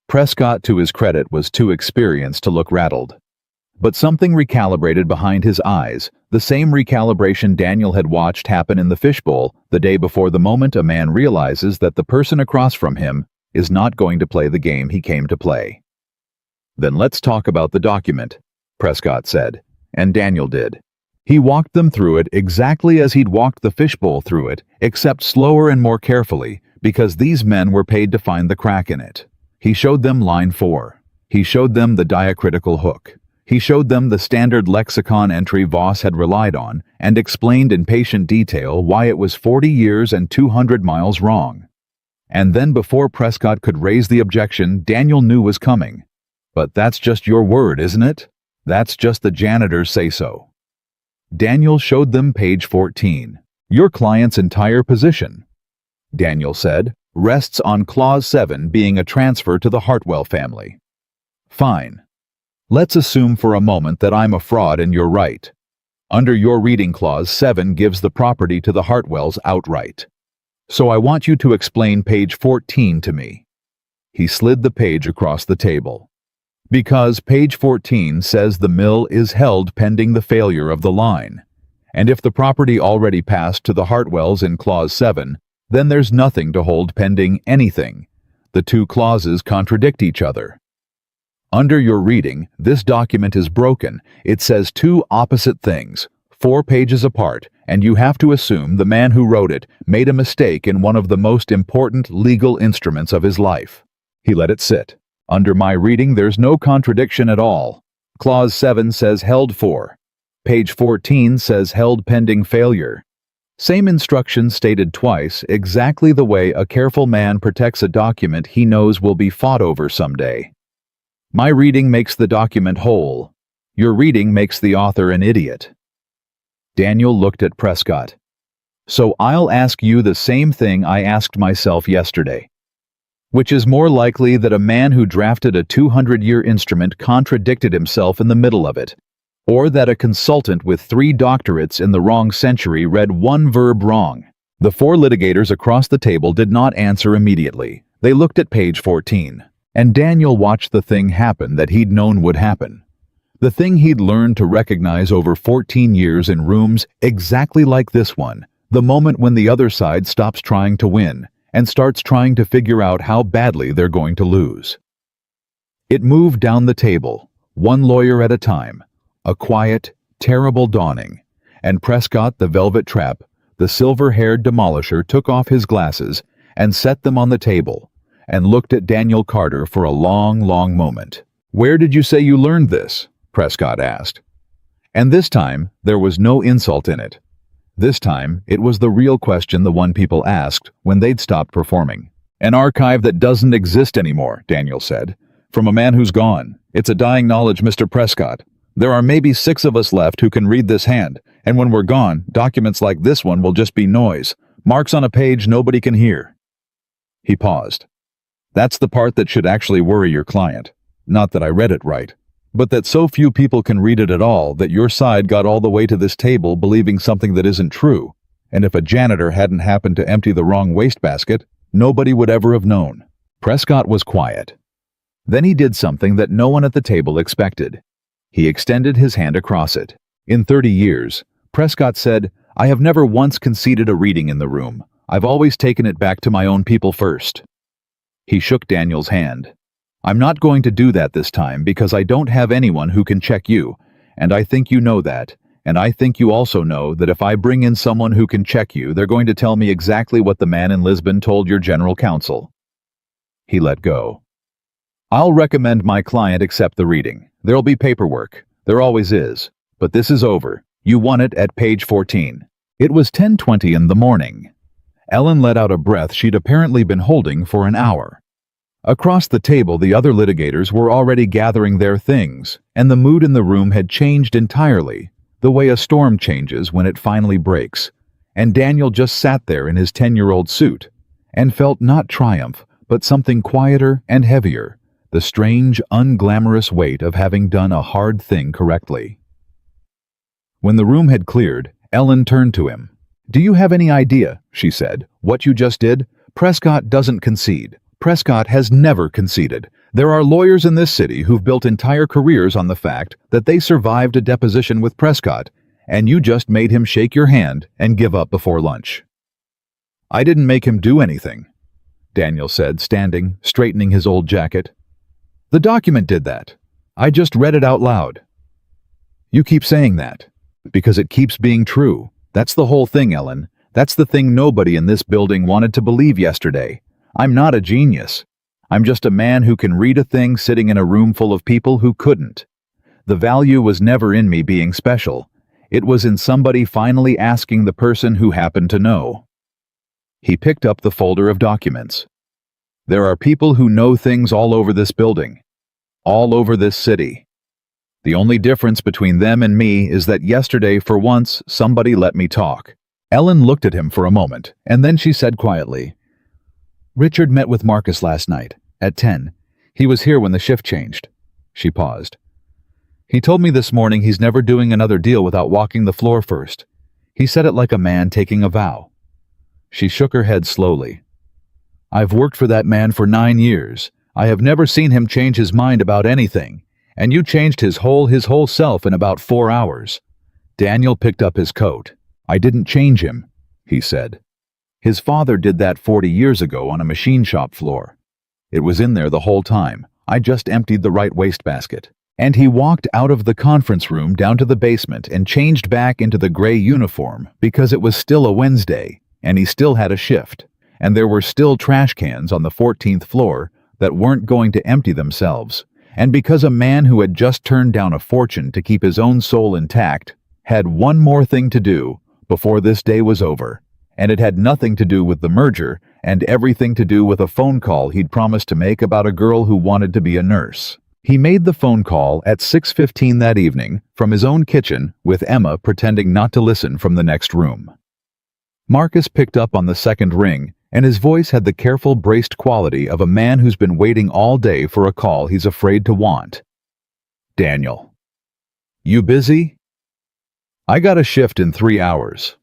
Prescott, to his credit, was too experienced to look rattled. But something recalibrated behind his eyes, the same recalibration Daniel had watched happen in the fishbowl the day before, the moment a man realizes that the person across from him is not going to play the game he came to play. "Then let's talk about the document," Prescott said, and Daniel did. He walked them through it exactly as he'd walked the fishbowl through it, except slower and more carefully, because these men were paid to find the crack in it. He showed them line 4. He showed them the diacritical hook. He showed them the standard lexicon entry Voss had relied on, and explained in patient detail why it was 40 years and 200 miles wrong. And then, before Prescott could raise the objection, Daniel knew was coming. "But that's just your word, isn't it? That's just the janitor's say-so." Daniel showed them page 14. "Your client's entire position," Daniel said, "rests on Clause 7 being a transfer to the Hartwell family." "Fine. Let's assume for a moment that I'm a fraud and you're right. Under your reading, Clause 7 gives the property to the Hartwells outright. So I want you to explain page 14 to me." He slid the page across the table. "Because page 14 says the mill is held pending the failure of the line. And if the property already passed to the Hartwells in Clause 7, then there's nothing to hold pending anything. The two clauses contradict each other. Under your reading, this document is broken. It says two opposite things, 4 pages apart, and you have to assume the man who wrote it made a mistake in one of the most important legal instruments of his life." He let it sit. "Under my reading, there's no contradiction at all. Clause 7 says held for. Page 14 says held pending failure. Same instruction stated twice, exactly the way a careful man protects a document he knows will be fought over someday. My reading makes the document whole. Your reading makes the author an idiot." Daniel looked at Prescott. "So I'll ask you the same thing I asked myself yesterday. Which is more likely that a man who drafted a 200-year instrument contradicted himself in the middle of it, or that a consultant with 3 doctorates in the wrong century read one verb wrong? The four litigators across the table did not answer immediately. They looked at page 14. And Daniel watched the thing happen that he'd known would happen. The thing he'd learned to recognize over 14 years in rooms exactly like this one, the moment when the other side stops trying to win and starts trying to figure out how badly they're going to lose. It moved down the table, one lawyer at a time, a quiet, terrible dawning, and Prescott, the velvet trap, the silver-haired demolisher, took off his glasses and set them on the table and looked at Daniel Carter for a long, long moment. "Where did you say you learned this?" Prescott asked. And this time, there was no insult in it. This time, it was the real question, the one people asked when they'd stopped performing. "An archive that doesn't exist anymore," Daniel said. "From a man who's gone. It's a dying knowledge, Mr. Prescott. There are maybe 6 of us left who can read this hand, and when we're gone, documents like this one will just be noise, marks on a page nobody can hear." He paused. "That's the part that should actually worry your client. Not that I read it right, but that so few people can read it at all that your side got all the way to this table believing something that isn't true, and if a janitor hadn't happened to empty the wrong wastebasket, nobody would ever have known." Prescott was quiet. Then he did something that no one at the table expected. He extended his hand across it. "In 30 years, Prescott said, I have never once conceded a reading in the room. I've always taken it back to my own people first." He shook Daniel's hand. "I'm not going to do that this time because I don't have anyone who can check you, and I think you know that, and I think you also know that if I bring in someone who can check you, they're going to tell me exactly what the man in Lisbon told your general counsel." He let go. "I'll recommend my client accept the reading. There'll be paperwork. There always is. But this is over. You won it at page 14. It was 10:20 in the morning. Ellen let out a breath she'd apparently been holding for an hour. Across the table, the other litigators were already gathering their things, and the mood in the room had changed entirely, the way a storm changes when it finally breaks. And Daniel just sat there in his 10-year-old suit, and felt not triumph, but something quieter and heavier, the strange, unglamorous weight of having done a hard thing correctly. When the room had cleared, Ellen turned to him. "Do you have any idea," she said, "what you just did? Prescott doesn't concede. Prescott has never conceded. There are lawyers in this city who've built entire careers on the fact that they survived a deposition with Prescott, and you just made him shake your hand and give up before lunch." "I didn't make him do anything," Daniel said, standing, straightening his old jacket. "The document did that. I just read it out loud." "You keep saying that, because it keeps being true. That's the whole thing, Ellen. That's the thing nobody in this building wanted to believe yesterday. I'm not a genius. I'm just a man who can read a thing sitting in a room full of people who couldn't. The value was never in me being special. It was in somebody finally asking the person who happened to know." He picked up the folder of documents. "There are people who know things all over this building, all over this city. The only difference between them and me is that yesterday, for once, somebody let me talk." Ellen looked at him for a moment, and then she said quietly, "Richard met with Marcus last night, at 10. He was here when the shift changed." She paused. "He told me this morning he's never doing another deal without walking the floor first. He said it like a man taking a vow." She shook her head slowly. "I've worked for that man for 9 years. I have never seen him change his mind about anything, and you changed his whole self in about 4 hours." Daniel picked up his coat. "I didn't change him," he said. "His father did that 40 years ago on a machine shop floor. It was in there the whole time. I just emptied the right wastebasket." And he walked out of the conference room down to the basement and changed back into the gray uniform because it was still a Wednesday, and he still had a shift, and there were still trash cans on the 14th floor that weren't going to empty themselves, and because a man who had just turned down a fortune to keep his own soul intact had one more thing to do before this day was over, and it had nothing to do with the merger and everything to do with a phone call he'd promised to make about a girl who wanted to be a nurse. He made the phone call at 6:15 that evening from his own kitchen with Emma pretending not to listen from the next room. Marcus picked up on the second ring, and his voice had the careful, braced quality of a man who's been waiting all day for a call he's afraid to want. "Daniel. You busy?" "I got a shift in 3 hours.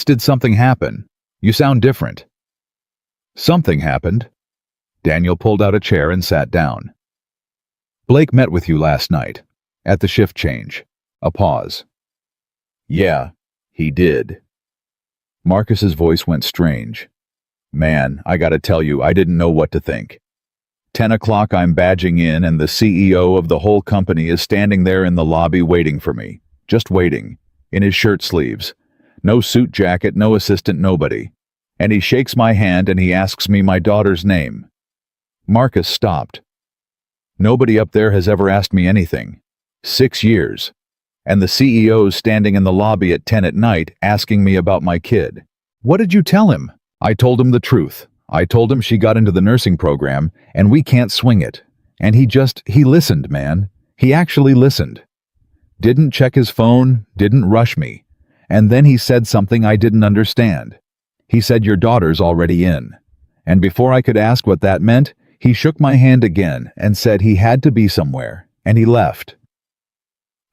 Did something happen?" You sound different." "Something happened." Daniel pulled out a chair and sat down. "Blake met with you last night, at the shift change." A pause. "Yeah, he did." Marcus's voice went strange. "Man, I gotta tell you, I didn't know what to think. 10 o'clock I'm badging in and the CEO of the whole company is standing there in the lobby waiting for me. Just waiting, in his shirt sleeves. No suit jacket, no assistant, nobody. And he shakes my hand and he asks me my daughter's name." Marcus stopped. "Nobody up there has ever asked me anything. 6 years. And the CEO's standing in the lobby at 10 at night asking me about my kid." "What did you tell him?" "I told him the truth. I told him she got into the nursing program and we can't swing it. And he listened, man. He actually listened. Didn't check his phone, didn't rush me. And then he said something I didn't understand. He said your daughter's already in. And before I could ask what that meant, he shook my hand again and said he had to be somewhere, and he left."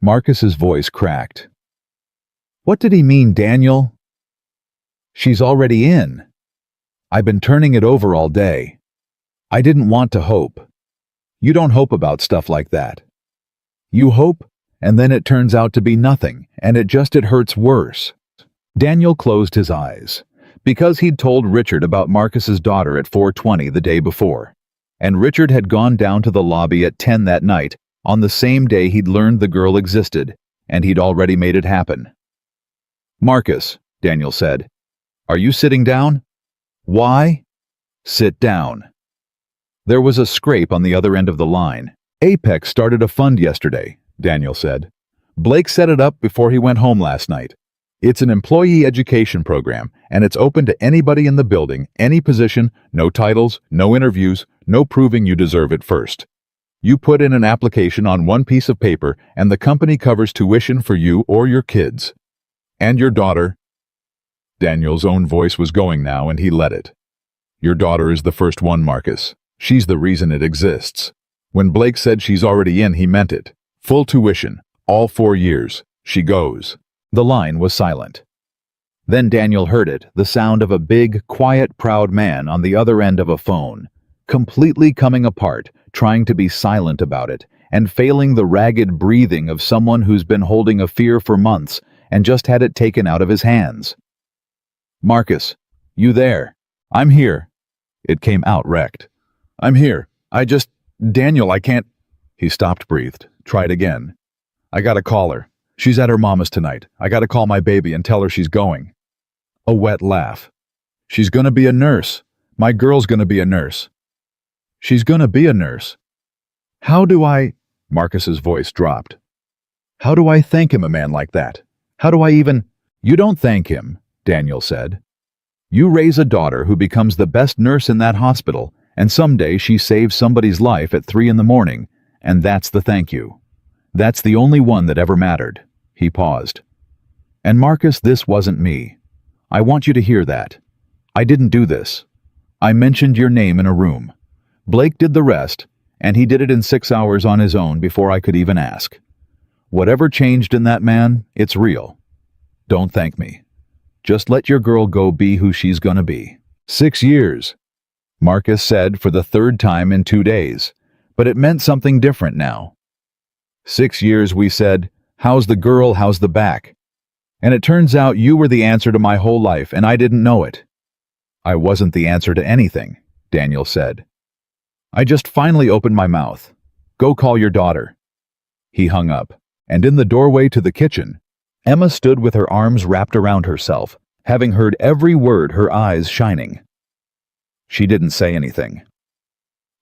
Marcus's voice cracked. "What did he mean, Daniel?" "She's already in. I've been turning it over all day. I didn't want to hope. You don't hope about stuff like that. You hope, and then it turns out to be nothing, and it hurts worse." Daniel closed his eyes, because he'd told Richard about Marcus's daughter at 4:20 the day before, and Richard had gone down to the lobby at 10 that night, on the same day he'd learned the girl existed, and he'd already made it happen. "Marcus," Daniel said, "are you sitting down?" "Why?" "Sit down." There was a scrape on the other end of the line. "Apex started a fund yesterday," Daniel said. "Blake set it up before he went home last night. It's an employee education program, and it's open to anybody in the building, any position, no titles, no interviews, no proving you deserve it first. You put in an application on one piece of paper, and the company covers tuition for you or your kids. And your daughter." Daniel's own voice was going now, and he let it. "Your daughter is the first one, Marcus. She's the reason it exists. When Blake said she's already in, he meant it. Full tuition, all 4 years. She goes." The line was silent. Then Daniel heard it, the sound of a big, quiet, proud man on the other end of a phone, completely coming apart, trying to be silent about it, and failing the ragged breathing of someone who's been holding a fear for months and just had it taken out of his hands. "Marcus, you there?" "I'm here." It came out wrecked. "I'm here. Daniel, I can't—" He stopped, breathed, tried again. "I gotta call her. She's at her mama's tonight. I gotta call my baby and tell her she's going." A wet laugh. "She's gonna be a nurse. My girl's gonna be a nurse." "She's gonna be a nurse. How do I—" Marcus's voice dropped. "How do I thank him, a man like that? How do I even—" "You don't thank him," Daniel said. "You raise a daughter who becomes the best nurse in that hospital, and someday she saves somebody's life at 3 in the morning, and that's the thank you. That's the only one that ever mattered." He paused. "And Marcus, this wasn't me. I want you to hear that. I didn't do this. I mentioned your name in a room. Blake did the rest, and he did it in 6 hours on his own before I could even ask. Whatever changed in that man, it's real. Don't thank me. Just let your girl go be who she's gonna be." 6 years, Marcus said for the 3rd time in 2 days, but it meant something different now. 6 years, we said, how's the girl, how's the back? And it turns out you were the answer to my whole life, and I didn't know it. I wasn't the answer to anything, Daniel said. I just finally opened my mouth. Go call your daughter. He hung up, and in the doorway to the kitchen, Emma stood with her arms wrapped around herself, having heard every word, her eyes shining. She didn't say anything.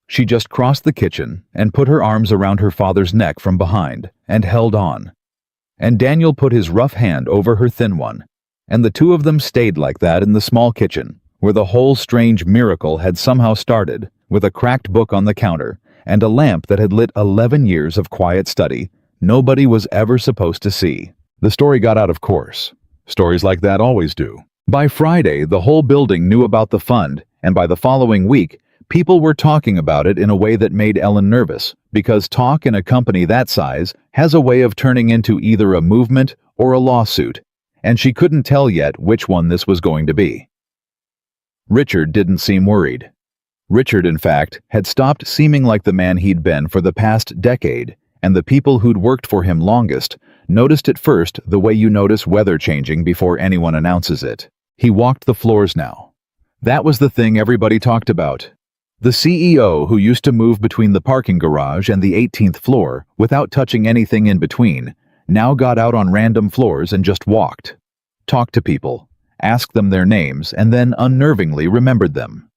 She just crossed the kitchen and put her arms around her father's neck from behind and held on. And Daniel put his rough hand over her thin one, and the two of them stayed like that in the small kitchen, where the whole strange miracle had somehow started, with a cracked book on the counter and a lamp that had lit 11 years of quiet study nobody was ever supposed to see. The story got out of course. Stories like that always do. By Friday, the whole building knew about the fund, and by the following week, people were talking about it in a way that made Ellen nervous, because talk in a company that size has a way of turning into either a movement or a lawsuit, and she couldn't tell yet which one this was going to be. Richard didn't seem worried. Richard, in fact, had stopped seeming like the man he'd been for the past decade, and the people who'd worked for him longest noticed at first the way you notice weather changing before anyone announces it. He walked the floors now. That was the thing everybody talked about. The CEO, who used to move between the parking garage and the 18th floor without touching anything in between, now got out on random floors and just walked. Talked to people, asked them their names, and then unnervingly remembered them.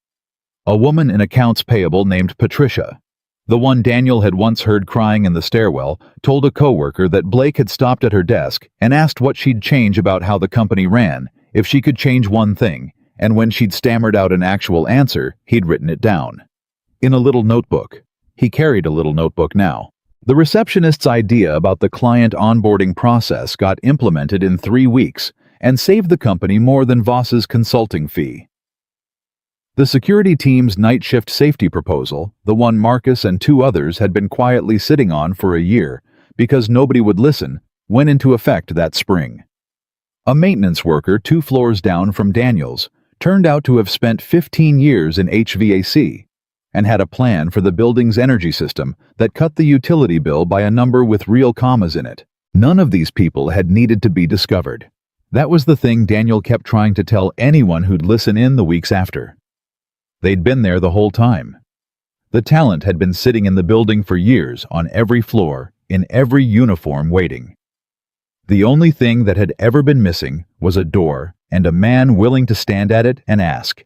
A woman in accounts payable named Patricia, the one Daniel had once heard crying in the stairwell, told a coworker that Blake had stopped at her desk and asked what she'd change about how the company ran, if she could change one thing, and when she'd stammered out an actual answer, he'd written it down. In a little notebook. He carried a little notebook now. The receptionist's idea about the client onboarding process got implemented in 3 weeks and saved the company more than Voss's consulting fee. The security team's night shift safety proposal, the one Marcus and 2 others had been quietly sitting on for a year because nobody would listen, went into effect that spring. A maintenance worker 2 floors down from Daniel's turned out to have spent 15 years in HVAC and had a plan for the building's energy system that cut the utility bill by a number with real commas in it. None of these people had needed to be discovered. That was the thing Daniel kept trying to tell anyone who'd listen in the weeks after. They'd been there the whole time. The talent had been sitting in the building for years on every floor, in every uniform waiting. The only thing that had ever been missing was a door and a man willing to stand at it and ask.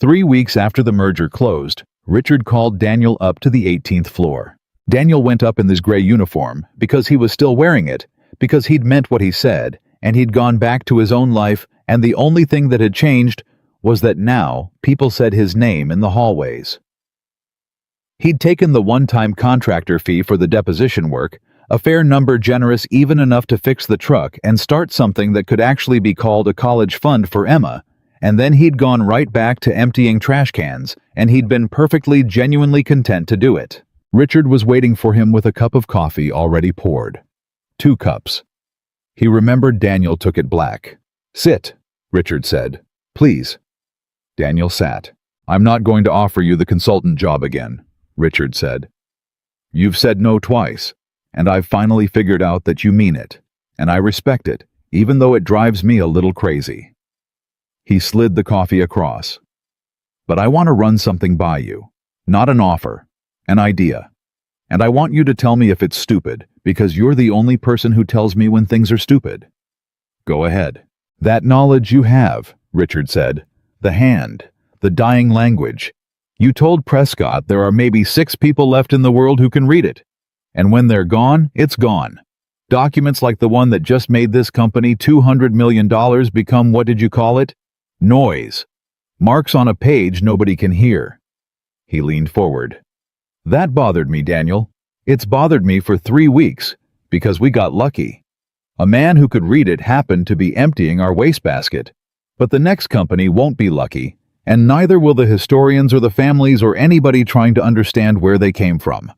3 weeks after the merger closed, Richard called Daniel up to the 18th floor. Daniel went up in this gray uniform because he was still wearing it, because he'd meant what he said, and he'd gone back to his own life, and the only thing that had changed was that now people said his name in the hallways. He'd taken the one-time contractor fee for the deposition work, a fair number generous even enough to fix the truck and start something that could actually be called a college fund for Emma, and then he'd gone right back to emptying trash cans, and he'd been perfectly, genuinely content to do it. Richard was waiting for him with a cup of coffee already poured. 2 cups. He remembered Daniel took it black. "Sit," Richard said. "Please." Daniel sat. "I'm not going to offer you the consultant job again," Richard said. "You've said no twice, and I've finally figured out that you mean it, and I respect it, even though it drives me a little crazy." He slid the coffee across. "But I want to run something by you. Not an offer, an idea. And I want you to tell me if it's stupid, because you're the only person who tells me when things are stupid." "Go ahead." "That knowledge you have," Richard said. "The hand, the dying language. You told Prescott there are maybe 6 people left in the world who can read it. And when they're gone, it's gone. Documents like the one that just made this company $200 million become, what did you call it? Noise. Marks on a page nobody can hear." He leaned forward. "That bothered me, Daniel. It's bothered me for 3 weeks, because we got lucky. A man who could read it happened to be emptying our wastebasket. But the next company won't be lucky, and neither will the historians or the families or anybody trying to understand where they came from.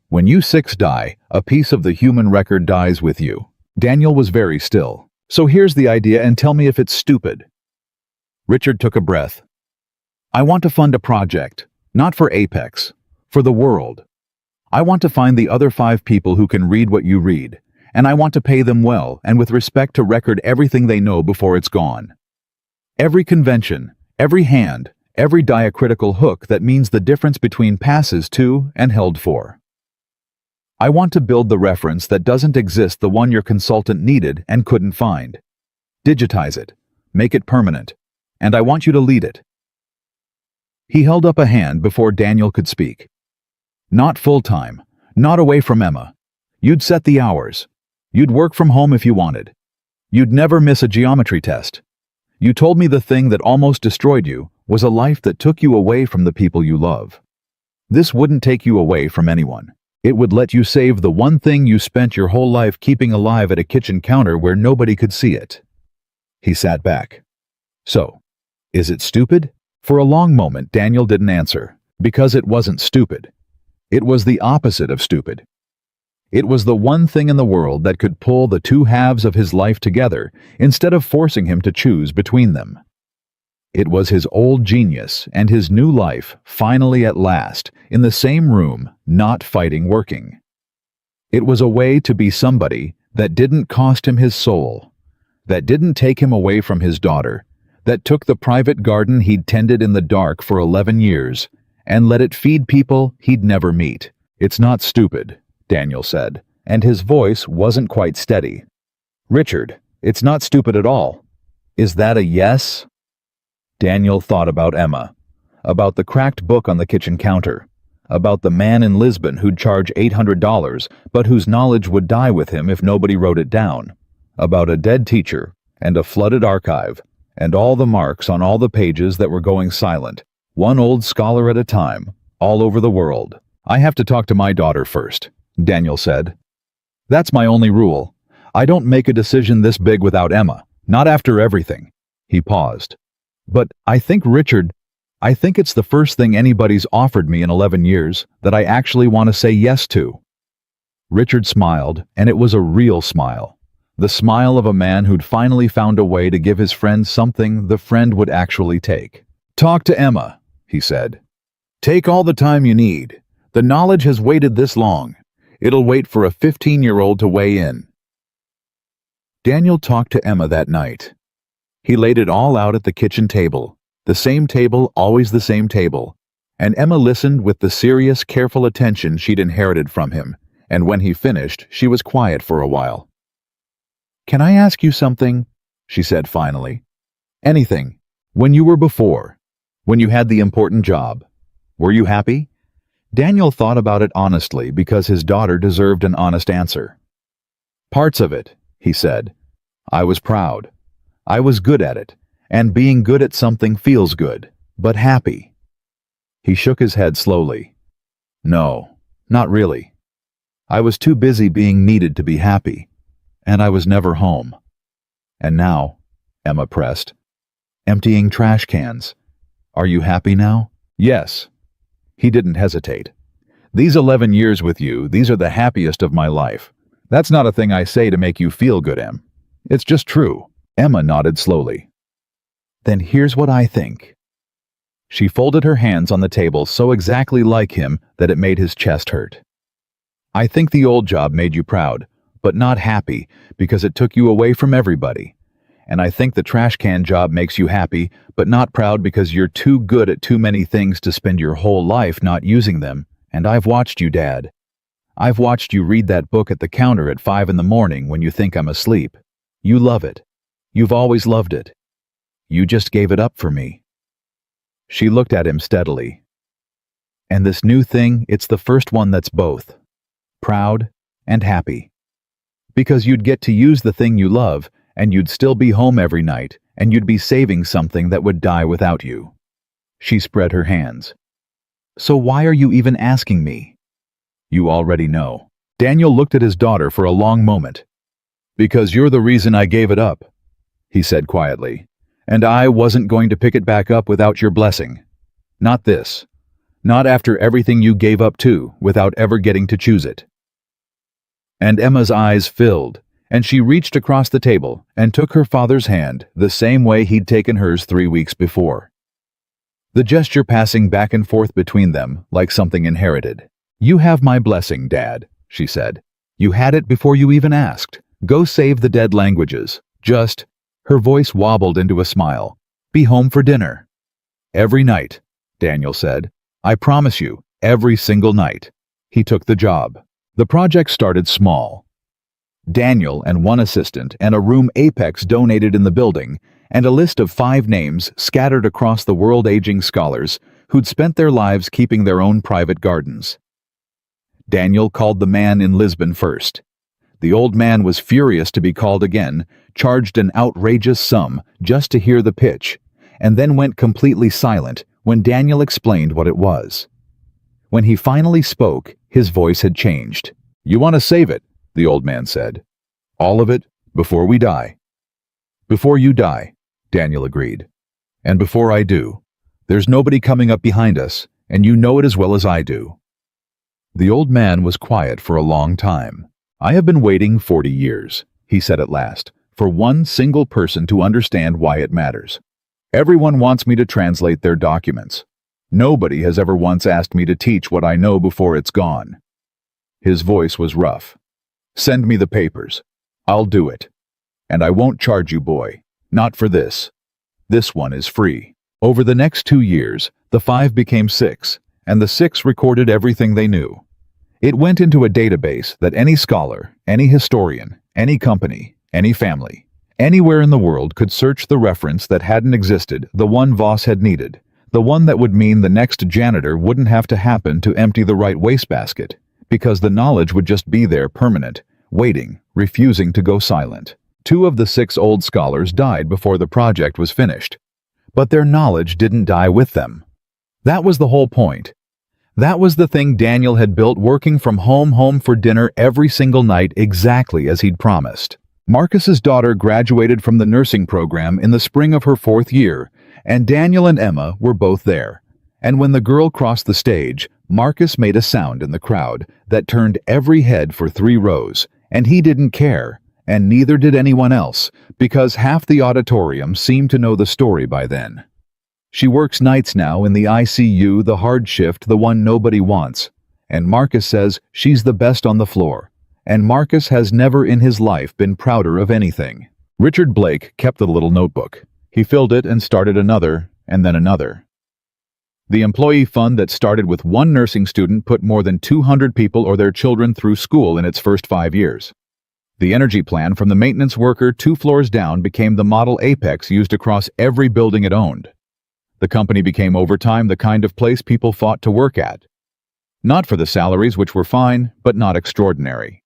When you 6 die, a piece of the human record dies with you." Daniel was very still. "So here's the idea, and tell me if it's stupid." Richard took a breath. "I want to fund a project, not for Apex, for the world. I want to find the other 5 people who can read what you read, and I want to pay them well and with respect to record everything they know before it's gone. Every convention, every hand, every diacritical hook that means the difference between passes to and held for. I want to build the reference that doesn't exist, the one your consultant needed and couldn't find. Digitize it, make it permanent, and I want you to lead it." He held up a hand before Daniel could speak. "Not full-time, not away from Emma. You'd set the hours. You'd work from home if you wanted. You'd never miss a geometry test. You told me the thing that almost destroyed you was a life that took you away from the people you love. This wouldn't take you away from anyone. It would let you save the one thing you spent your whole life keeping alive at a kitchen counter where nobody could see it." He sat back. "So, is it stupid?" For a long moment, Daniel didn't answer, because it wasn't stupid. It was the opposite of stupid. It was the one thing in the world that could pull the 2 halves of his life together instead of forcing him to choose between them. It was his old genius and his new life, finally at last, in the same room, not fighting working. It was a way to be somebody that didn't cost him his soul, that didn't take him away from his daughter, that took the private garden he'd tended in the dark for 11 years and let it feed people he'd never meet. "It's not stupid," Daniel said, and his voice wasn't quite steady. "Richard, it's not stupid at all. Is that a yes?" Daniel thought about Emma, about the cracked book on the kitchen counter, about the man in Lisbon who'd charge $800 but whose knowledge would die with him if nobody wrote it down, about a dead teacher and a flooded archive, and all the marks on all the pages that were going silent, one old scholar at a time, all over the world. "I have to talk to my daughter first," Daniel said. "That's my only rule. I don't make a decision this big without Emma, not after everything." He paused. "But I think it's the first thing anybody's offered me in 11 years that I actually want to say yes to." Richard smiled, and it was a real smile. The smile of a man who'd finally found a way to give his friend something the friend would actually take. "Talk to Emma," he said. "Take all the time you need. The knowledge has waited this long. It'll wait for a 15-year-old to weigh in." Daniel talked to Emma that night. He laid it all out at the kitchen table, the same table, always the same table, and Emma listened with the serious, careful attention she'd inherited from him, and when he finished, she was quiet for a while. "Can I ask you something?" she said finally. "Anything. When you were before, when you had the important job, were you happy?" Daniel thought about it honestly because his daughter deserved an honest answer. "Parts of it," he said. "I was proud. I was good at it, and being good at something feels good, but happy." He shook his head slowly. "No, not really. I was too busy being needed to be happy, and I was never home." "And now," Emma pressed, "emptying trash cans. Are you happy now?" "Yes." He didn't hesitate. "These 11 years with you, these are the happiest of my life. That's not a thing I say to make you feel good, Em. It's just true." Emma nodded slowly. "Then here's what I think." She folded her hands on the table so exactly like him that it made his chest hurt. "I think the old job made you proud, but not happy because it took you away from everybody. And I think the trash can job makes you happy, but not proud because you're too good at too many things to spend your whole life not using them. And I've watched you, Dad. I've watched you read that book at the counter at 5 in the morning when you think I'm asleep. You love it. You've always loved it. You just gave it up for me." She looked at him steadily. "And this new thing, it's the first one that's both. Proud and happy. Because you'd get to use the thing you love, and you'd still be home every night, and you'd be saving something that would die without you." She spread her hands. "So why are you even asking me?" "You already know." Daniel looked at his daughter for a long moment. "Because you're the reason I gave it up," he said quietly, "and I wasn't going to pick it back up without your blessing. Not this. Not after everything you gave up too, without ever getting to choose it." And Emma's eyes filled, and she reached across the table and took her father's hand the same way he'd taken hers 3 weeks before. The gesture passing back and forth between them like something inherited. "You have my blessing, Dad," she said. "You had it before you even asked. Go save the dead languages. Just," her voice wobbled into a smile, "be home for dinner." "Every night," Daniel said. "I promise you, every single night." He took the job. The project started small. Daniel and one assistant and a room Apex donated in the building, and a list of 5 names scattered across the world aging scholars who'd spent their lives keeping their own private gardens. Daniel called the man in Lisbon first. The old man was furious to be called again, charged an outrageous sum just to hear the pitch, and then went completely silent when Daniel explained what it was. When he finally spoke, his voice had changed. "You want to save it," the old man said. "All of it, before we die." "Before you die," Daniel agreed. "And before I do. There's nobody coming up behind us, and you know it as well as I do." The old man was quiet for a long time. "I have been waiting 40 years, he said at last, "for one single person to understand why it matters. Everyone wants me to translate their documents. Nobody has ever once asked me to teach what I know before it's gone." His voice was rough. "Send me the papers. I'll do it. And I won't charge you, boy. Not for this. This one is free." Over the next 2 years, the 5 became 6, and the 6 recorded everything they knew. It went into a database that any scholar, any historian, any company, any family, anywhere in the world could search the reference that hadn't existed, the one Voss had needed, the one that would mean the next janitor wouldn't have to happen to empty the right wastebasket, because the knowledge would just be there permanent, waiting, refusing to go silent. 2 of the 6 old scholars died before the project was finished. But their knowledge didn't die with them. That was the whole point. That was the thing Daniel had built, working from home for dinner every single night exactly as he'd promised. Marcus's daughter graduated from the nursing program in the spring of her 4th year, and Daniel and Emma were both there. And when the girl crossed the stage, Marcus made a sound in the crowd that turned every head for 3 rows, and he didn't care, and neither did anyone else, because half the auditorium seemed to know the story by then. She works nights now in the ICU, the hard shift, the one nobody wants, and Marcus says she's the best on the floor. And Marcus has never in his life been prouder of anything. Richard Blake kept the little notebook. He filled it and started another, and then another. The employee fund that started with 1 nursing student put more than 200 people or their children through school in its first 5 years. The energy plan from the maintenance worker 2 floors down became the model Apex used across every building it owned. The company became over time the kind of place people fought to work at. Not for the salaries, which were fine, but not extraordinary.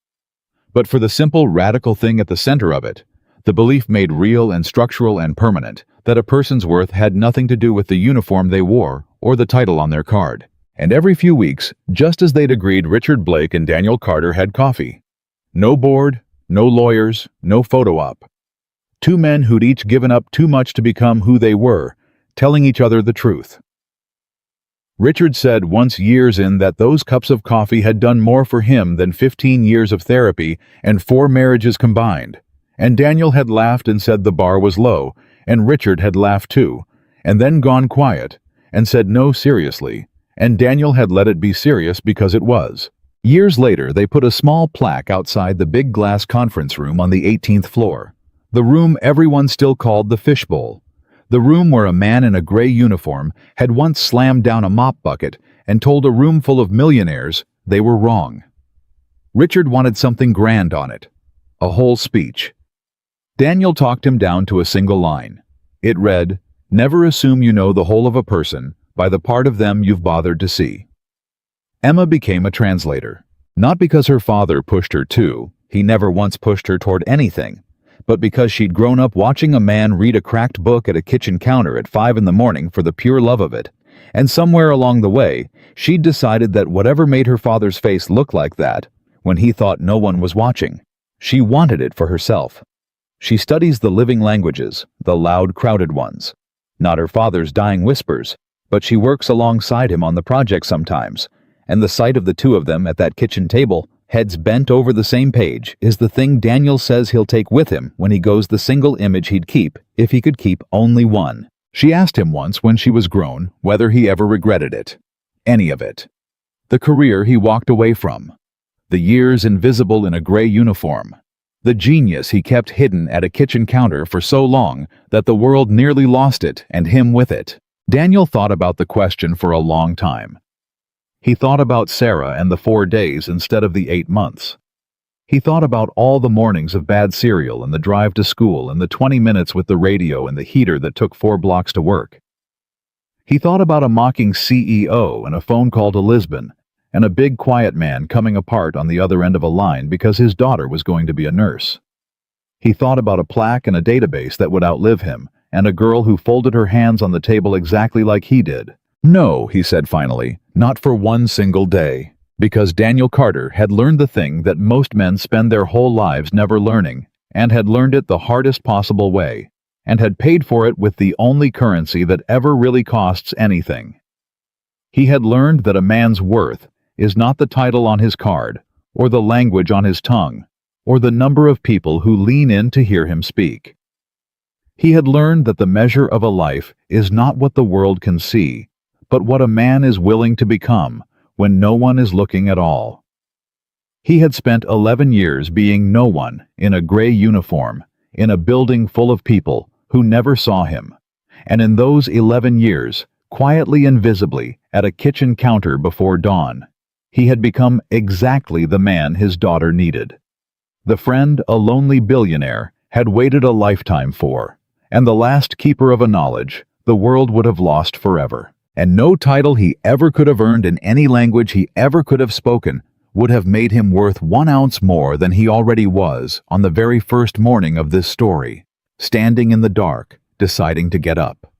But for the simple, radical thing at the center of it, the belief made real and structural and permanent that a person's worth had nothing to do with the uniform they wore or the title on their card. And every few weeks, just as they'd agreed, Richard Blake and Daniel Carter had coffee. No board, no lawyers, no photo op. 2 men who'd each given up too much to become who they were, telling each other the truth. Richard said once years in that those cups of coffee had done more for him than 15 years of therapy and 4 marriages combined. And Daniel had laughed and said the bar was low, and Richard had laughed too, and then gone quiet, and said no, seriously, and Daniel had let it be serious because it was. Years later, they put a small plaque outside the big glass conference room on the 18th floor, the room everyone still called the fishbowl. The room where a man in a gray uniform had once slammed down a mop bucket and told a room full of millionaires they were wrong. Richard wanted something grand on it, a whole speech. Daniel talked him down to a single line. It read, "Never assume you know the whole of a person by the part of them you've bothered to see." Emma became a translator, not because her father pushed her to, he never once pushed her toward anything, but because she'd grown up watching a man read a cracked book at a kitchen counter at 5 in the morning for the pure love of it, and somewhere along the way, she'd decided that whatever made her father's face look like that, when he thought no one was watching, she wanted it for herself. She studies the living languages, the loud, crowded ones. Not her father's dying whispers, but she works alongside him on the project sometimes, and the sight of the 2 of them at that kitchen table, heads bent over the same page, is the thing Daniel says he'll take with him when he goes, the single image he'd keep if he could keep only one. She asked him once when she was grown whether he ever regretted it. Any of it. The career he walked away from. The years invisible in a gray uniform. The genius he kept hidden at a kitchen counter for so long that the world nearly lost it and him with it. Daniel thought about the question for a long time. He thought about Sarah and the 4 days instead of the 8 months. He thought about all the mornings of bad cereal and the drive to school and the 20 minutes with the radio and the heater that took 4 blocks to work. He thought about a mocking CEO and a phone call to Lisbon and a big quiet man coming apart on the other end of a line because his daughter was going to be a nurse. He thought about a plaque and a database that would outlive him and a girl who folded her hands on the table exactly like he did. No, he said finally, not for one single day, because Daniel Carter had learned the thing that most men spend their whole lives never learning, and had learned it the hardest possible way, and had paid for it with the only currency that ever really costs anything. He had learned that a man's worth is not the title on his card, or the language on his tongue, or the number of people who lean in to hear him speak. He had learned that the measure of a life is not what the world can see, but what a man is willing to become when no one is looking at all. He had spent 11 years being no one in a gray uniform, in a building full of people who never saw him, and in those 11 years, quietly and visibly, at a kitchen counter before dawn, he had become exactly the man his daughter needed. The friend a lonely billionaire had waited a lifetime for, and the last keeper of a knowledge the world would have lost forever. And no title he ever could have earned in any language he ever could have spoken would have made him worth 1 ounce more than he already was on the very first morning of this story, standing in the dark, deciding to get up.